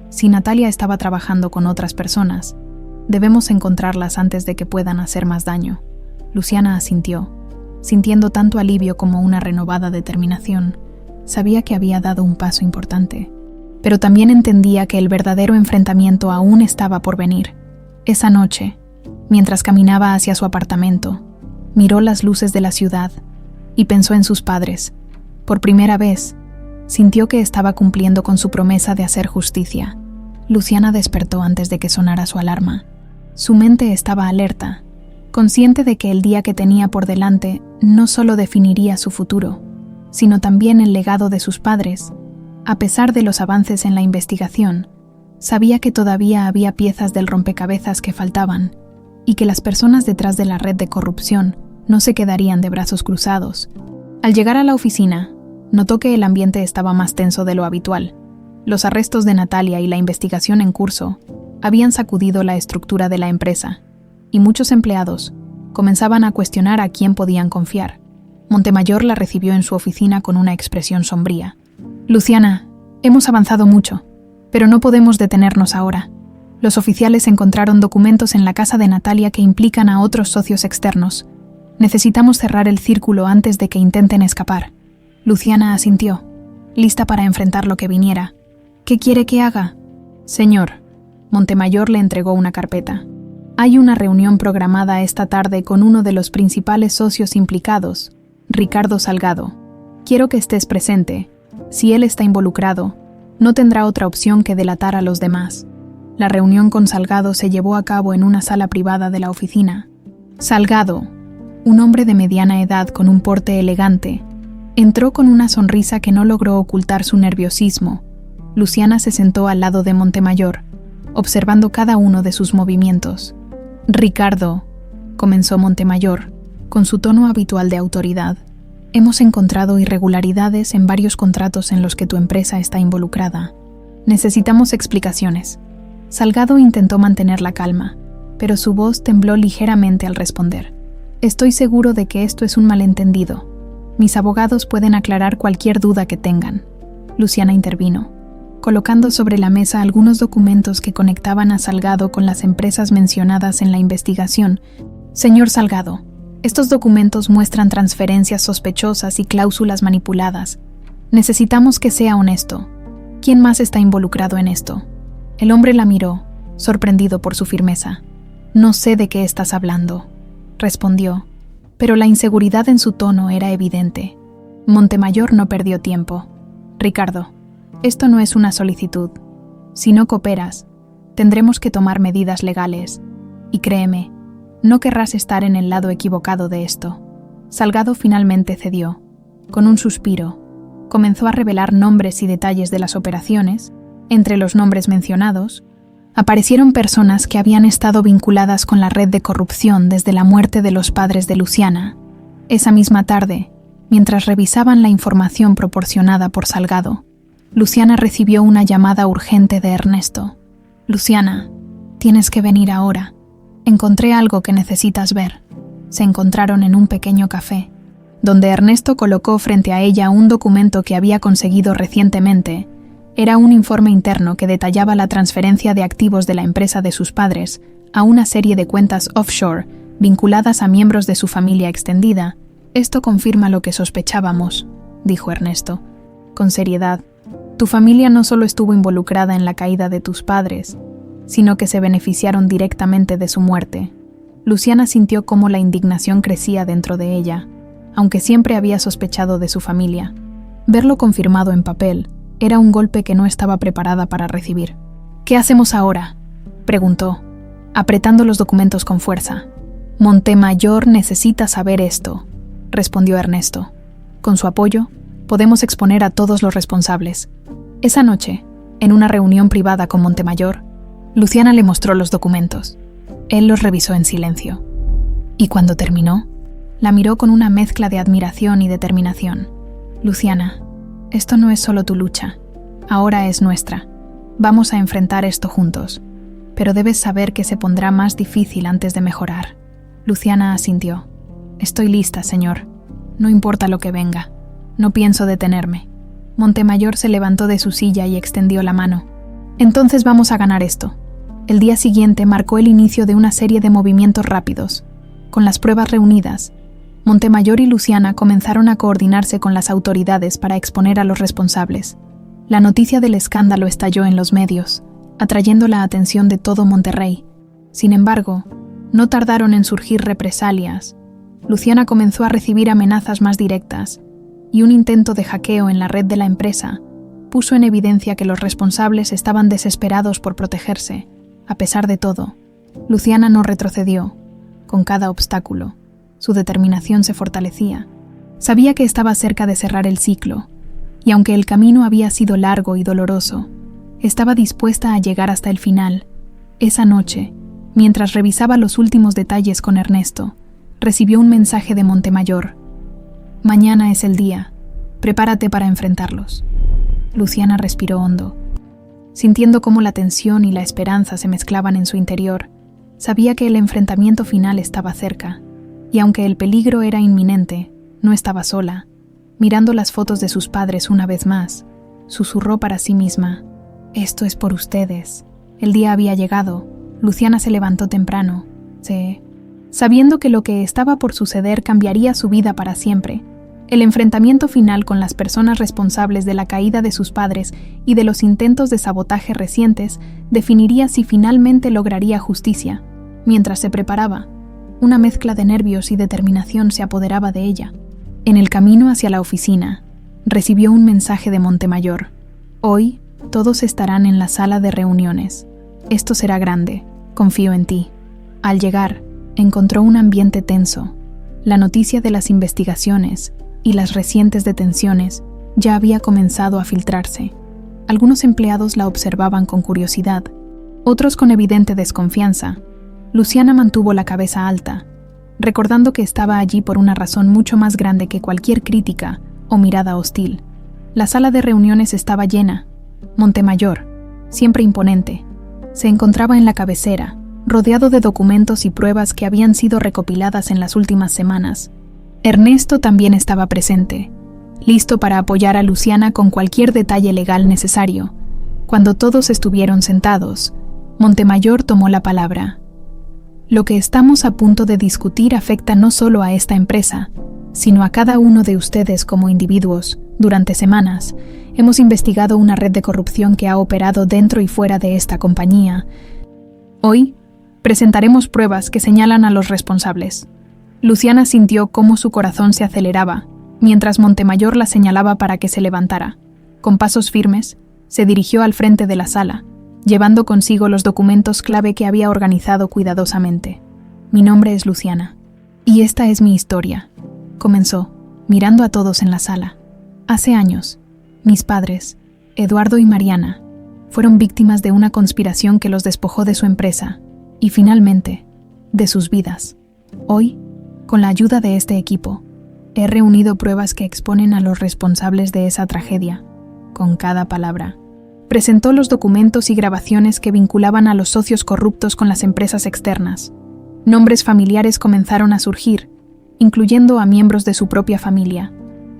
Si Natalia estaba trabajando con otras personas, debemos encontrarlas antes de que puedan hacer más daño. Luciana asintió, sintiendo tanto alivio como una renovada determinación. Sabía que había dado un paso importante, pero también entendía que el verdadero enfrentamiento aún estaba por venir. Esa noche, mientras caminaba hacia su apartamento, miró las luces de la ciudad y pensó en sus padres. Por primera vez, sintió que estaba cumpliendo con su promesa de hacer justicia. Luciana despertó antes de que sonara su alarma. Su mente estaba alerta, consciente de que el día que tenía por delante no solo definiría su futuro, sino también el legado de sus padres. A pesar de los avances en la investigación, sabía que todavía había piezas del rompecabezas que faltaban y que las personas detrás de la red de corrupción no se quedarían de brazos cruzados. Al llegar a la oficina, notó que el ambiente estaba más tenso de lo habitual. Los arrestos de Natalia y la investigación en curso habían sacudido la estructura de la empresa, y muchos empleados comenzaban a cuestionar a quién podían confiar. Montemayor la recibió en su oficina con una expresión sombría. Luciana, hemos avanzado mucho, pero no podemos detenernos ahora. Los oficiales encontraron documentos en la casa de Natalia que implican a otros socios externos. Necesitamos cerrar el círculo antes de que intenten escapar. Luciana asintió, lista para enfrentar lo que viniera. ¿Qué quiere que haga? Señor, Montemayor le entregó una carpeta. Hay una reunión programada esta tarde con uno de los principales socios implicados, Ricardo Salgado. Quiero que estés presente. Si él está involucrado, no tendrá otra opción que delatar a los demás. La reunión con Salgado se llevó a cabo en una sala privada de la oficina. Salgado, un hombre de mediana edad con un porte elegante, entró con una sonrisa que no logró ocultar su nerviosismo. Luciana se sentó al lado de Montemayor, observando cada uno de sus movimientos. Ricardo, comenzó Montemayor, con su tono habitual de autoridad. Hemos encontrado irregularidades en varios contratos en los que tu empresa está involucrada. Necesitamos explicaciones. Salgado intentó mantener la calma, pero su voz tembló ligeramente al responder. Estoy seguro de que esto es un malentendido. Mis abogados pueden aclarar cualquier duda que tengan. Luciana intervino, colocando sobre la mesa algunos documentos que conectaban a Salgado con las empresas mencionadas en la investigación. Señor Salgado, estos documentos muestran transferencias sospechosas y cláusulas manipuladas. Necesitamos que sea honesto. ¿Quién más está involucrado en esto? El hombre la miró, sorprendido por su firmeza. No sé de qué estás hablando, respondió, pero la inseguridad en su tono era evidente. Montemayor no perdió tiempo. Ricardo, esto no es una solicitud. Si no cooperas, tendremos que tomar medidas legales. Y créeme, no querrás estar en el lado equivocado de esto. Salgado finalmente cedió. Con un suspiro, comenzó a revelar nombres y detalles de las operaciones. Entre los nombres mencionados, aparecieron personas que habían estado vinculadas con la red de corrupción desde la muerte de los padres de Luciana. Esa misma tarde, mientras revisaban la información proporcionada por Salgado, Luciana recibió una llamada urgente de Ernesto. Luciana, tienes que venir ahora. Encontré algo que necesitas ver. Se encontraron en un pequeño café, donde Ernesto colocó frente a ella un documento que había conseguido recientemente. Era un informe interno que detallaba la transferencia de activos de la empresa de sus padres a una serie de cuentas offshore vinculadas a miembros de su familia extendida. Esto confirma lo que sospechábamos, dijo Ernesto, con seriedad. Tu familia no solo estuvo involucrada en la caída de tus padres, sino que se beneficiaron directamente de su muerte. Luciana sintió cómo la indignación crecía dentro de ella, aunque siempre había sospechado de su familia. Verlo confirmado en papel era un golpe que no estaba preparada para recibir. ¿Qué hacemos ahora?, preguntó, apretando los documentos con fuerza. Montemayor necesita saber esto, respondió Ernesto. Con su apoyo, podemos exponer a todos los responsables. Esa noche, en una reunión privada con Montemayor, Luciana le mostró los documentos. Él los revisó en silencio. Y cuando terminó, la miró con una mezcla de admiración y determinación. Luciana, esto no es solo tu lucha. Ahora es nuestra. Vamos a enfrentar esto juntos. Pero debes saber que se pondrá más difícil antes de mejorar. Luciana asintió. Estoy lista, señor. No importa lo que venga. No pienso detenerme. Montemayor se levantó de su silla y extendió la mano. Entonces vamos a ganar esto. El día siguiente marcó el inicio de una serie de movimientos rápidos. Con las pruebas reunidas, Montemayor y Luciana comenzaron a coordinarse con las autoridades para exponer a los responsables. La noticia del escándalo estalló en los medios, atrayendo la atención de todo Monterrey. Sin embargo, no tardaron en surgir represalias. Luciana comenzó a recibir amenazas más directas, y un intento de hackeo en la red de la empresa puso en evidencia que los responsables estaban desesperados por protegerse. A pesar de todo, Luciana no retrocedió. Con cada obstáculo, su determinación se fortalecía. Sabía que estaba cerca de cerrar el ciclo, y aunque el camino había sido largo y doloroso, estaba dispuesta a llegar hasta el final. Esa noche, mientras revisaba los últimos detalles con Ernesto, recibió un mensaje de Montemayor. Mañana es el día. Prepárate para enfrentarlos. Luciana respiró hondo. Sintiendo cómo la tensión y la esperanza se mezclaban en su interior, sabía que el enfrentamiento final estaba cerca, y aunque el peligro era inminente, no estaba sola. Mirando las fotos de sus padres una vez más, susurró para sí misma: «Esto es por ustedes». El día había llegado. Luciana se levantó temprano. Sabiendo que lo que estaba por suceder cambiaría su vida para siempre. El enfrentamiento final con las personas responsables de la caída de sus padres y de los intentos de sabotaje recientes definiría si finalmente lograría justicia. Mientras se preparaba, una mezcla de nervios y determinación se apoderaba de ella. En el camino hacia la oficina, recibió un mensaje de Montemayor. «Hoy, todos estarán en la sala de reuniones. Esto será grande. Confío en ti». Al llegar, encontró un ambiente tenso. La noticia de las investigaciones y las recientes detenciones ya había comenzado a filtrarse. Algunos empleados la observaban con curiosidad, otros con evidente desconfianza. Luciana mantuvo la cabeza alta, recordando que estaba allí por una razón mucho más grande que cualquier crítica o mirada hostil. La sala de reuniones estaba llena. Montemayor, siempre imponente, se encontraba en la cabecera, rodeado de documentos y pruebas que habían sido recopiladas en las últimas semanas. Ernesto también estaba presente, listo para apoyar a Luciana con cualquier detalle legal necesario. Cuando todos estuvieron sentados, Montemayor tomó la palabra. «Lo que estamos a punto de discutir afecta no solo a esta empresa, sino a cada uno de ustedes como individuos. Durante semanas, hemos investigado una red de corrupción que ha operado dentro y fuera de esta compañía. Hoy, presentaremos pruebas que señalan a los responsables». Luciana sintió cómo su corazón se aceleraba, mientras Montemayor la señalaba para que se levantara. Con pasos firmes, se dirigió al frente de la sala, llevando consigo los documentos clave que había organizado cuidadosamente. «Mi nombre es Luciana, y esta es mi historia», comenzó, mirando a todos en la sala. «Hace años, mis padres, Eduardo y Mariana, fueron víctimas de una conspiración que los despojó de su empresa y, finalmente, de sus vidas. Hoy, con la ayuda de este equipo, he reunido pruebas que exponen a los responsables de esa tragedia, con cada palabra». Presentó los documentos y grabaciones que vinculaban a los socios corruptos con las empresas externas. Nombres familiares comenzaron a surgir, incluyendo a miembros de su propia familia.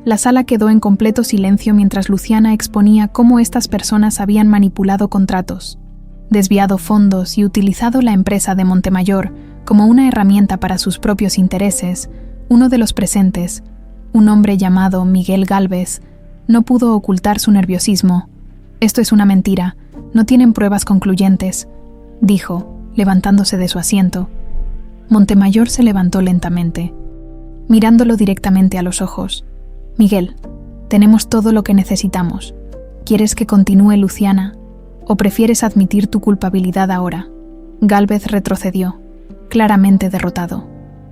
La sala quedó en completo silencio mientras Luciana exponía cómo estas personas habían manipulado contratos, desviado fondos y utilizado la empresa de Montemayor como una herramienta para sus propios intereses. Uno de los presentes, un hombre llamado Miguel Gálvez, no pudo ocultar su nerviosismo. «Esto es una mentira, no tienen pruebas concluyentes», dijo, levantándose de su asiento. Montemayor se levantó lentamente, mirándolo directamente a los ojos. «Miguel, tenemos todo lo que necesitamos. ¿Quieres que continúe, Luciana? ¿O prefieres admitir tu culpabilidad ahora?» Gálvez retrocedió, claramente derrotado.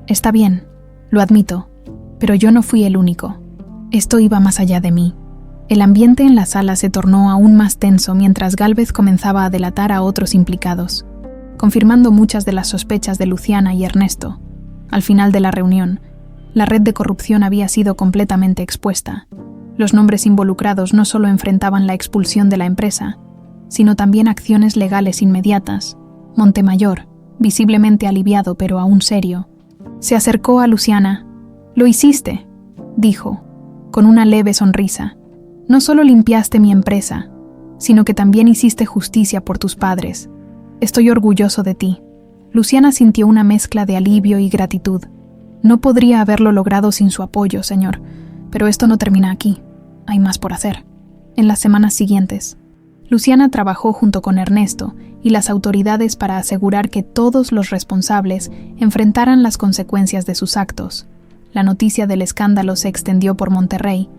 «Está bien, lo admito, pero yo no fui el único. Esto iba más allá de mí. El ambiente en la sala se tornó aún más tenso mientras Gálvez comenzaba a delatar a otros implicados, confirmando muchas de las sospechas de Luciana y Ernesto. Al final de la reunión, la red de corrupción había sido completamente expuesta. Los nombres involucrados no solo enfrentaban la expulsión de la empresa, sino también acciones legales inmediatas. Montemayor, visiblemente aliviado pero aún serio, se acercó a Luciana. «Lo hiciste», dijo, con una leve sonrisa. «No solo limpiaste mi empresa, sino que también hiciste justicia por tus padres. Estoy orgulloso de ti». Luciana sintió una mezcla de alivio y gratitud. «No podría haberlo logrado sin su apoyo, señor, pero esto no termina aquí. Hay más por hacer». En las semanas siguientes, Luciana trabajó junto con Ernesto y las autoridades para asegurar que todos los responsables enfrentaran las consecuencias de sus actos. La noticia del escándalo se extendió por Monterrey,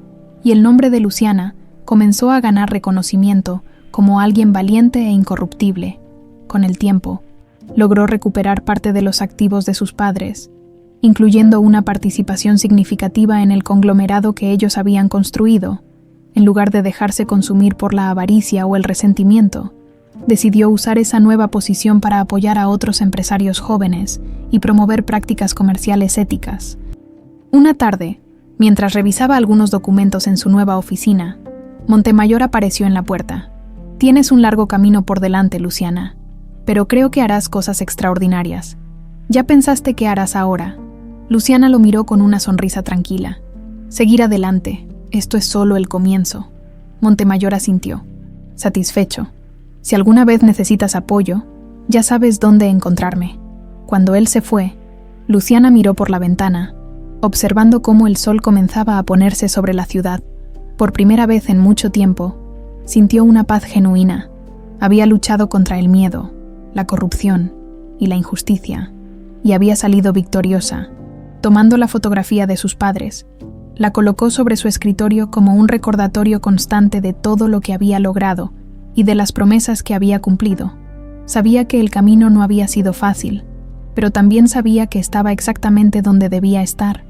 y el nombre de Luciana comenzó a ganar reconocimiento como alguien valiente e incorruptible. Con el tiempo, logró recuperar parte de los activos de sus padres, incluyendo una participación significativa en el conglomerado que ellos habían construido. En lugar de dejarse consumir por la avaricia o el resentimiento, decidió usar esa nueva posición para apoyar a otros empresarios jóvenes y promover prácticas comerciales éticas. Una tarde, mientras revisaba algunos documentos en su nueva oficina, Montemayor apareció en la puerta. «Tienes un largo camino por delante, Luciana, pero creo que harás cosas extraordinarias. ¿Ya pensaste qué harás ahora?» Luciana lo miró con una sonrisa tranquila. «Seguir adelante. Esto es solo el comienzo». Montemayor asintió, satisfecho. «Si alguna vez necesitas apoyo, ya sabes dónde encontrarme». Cuando él se fue, Luciana miró por la ventana, observando cómo el sol comenzaba a ponerse sobre la ciudad. Por primera vez en mucho tiempo, sintió una paz genuina. Había luchado contra el miedo, la corrupción y la injusticia, y había salido victoriosa. Tomando la fotografía de sus padres, la colocó sobre su escritorio como un recordatorio constante de todo lo que había logrado y de las promesas que había cumplido. Sabía que el camino no había sido fácil, pero también sabía que estaba exactamente donde debía estar.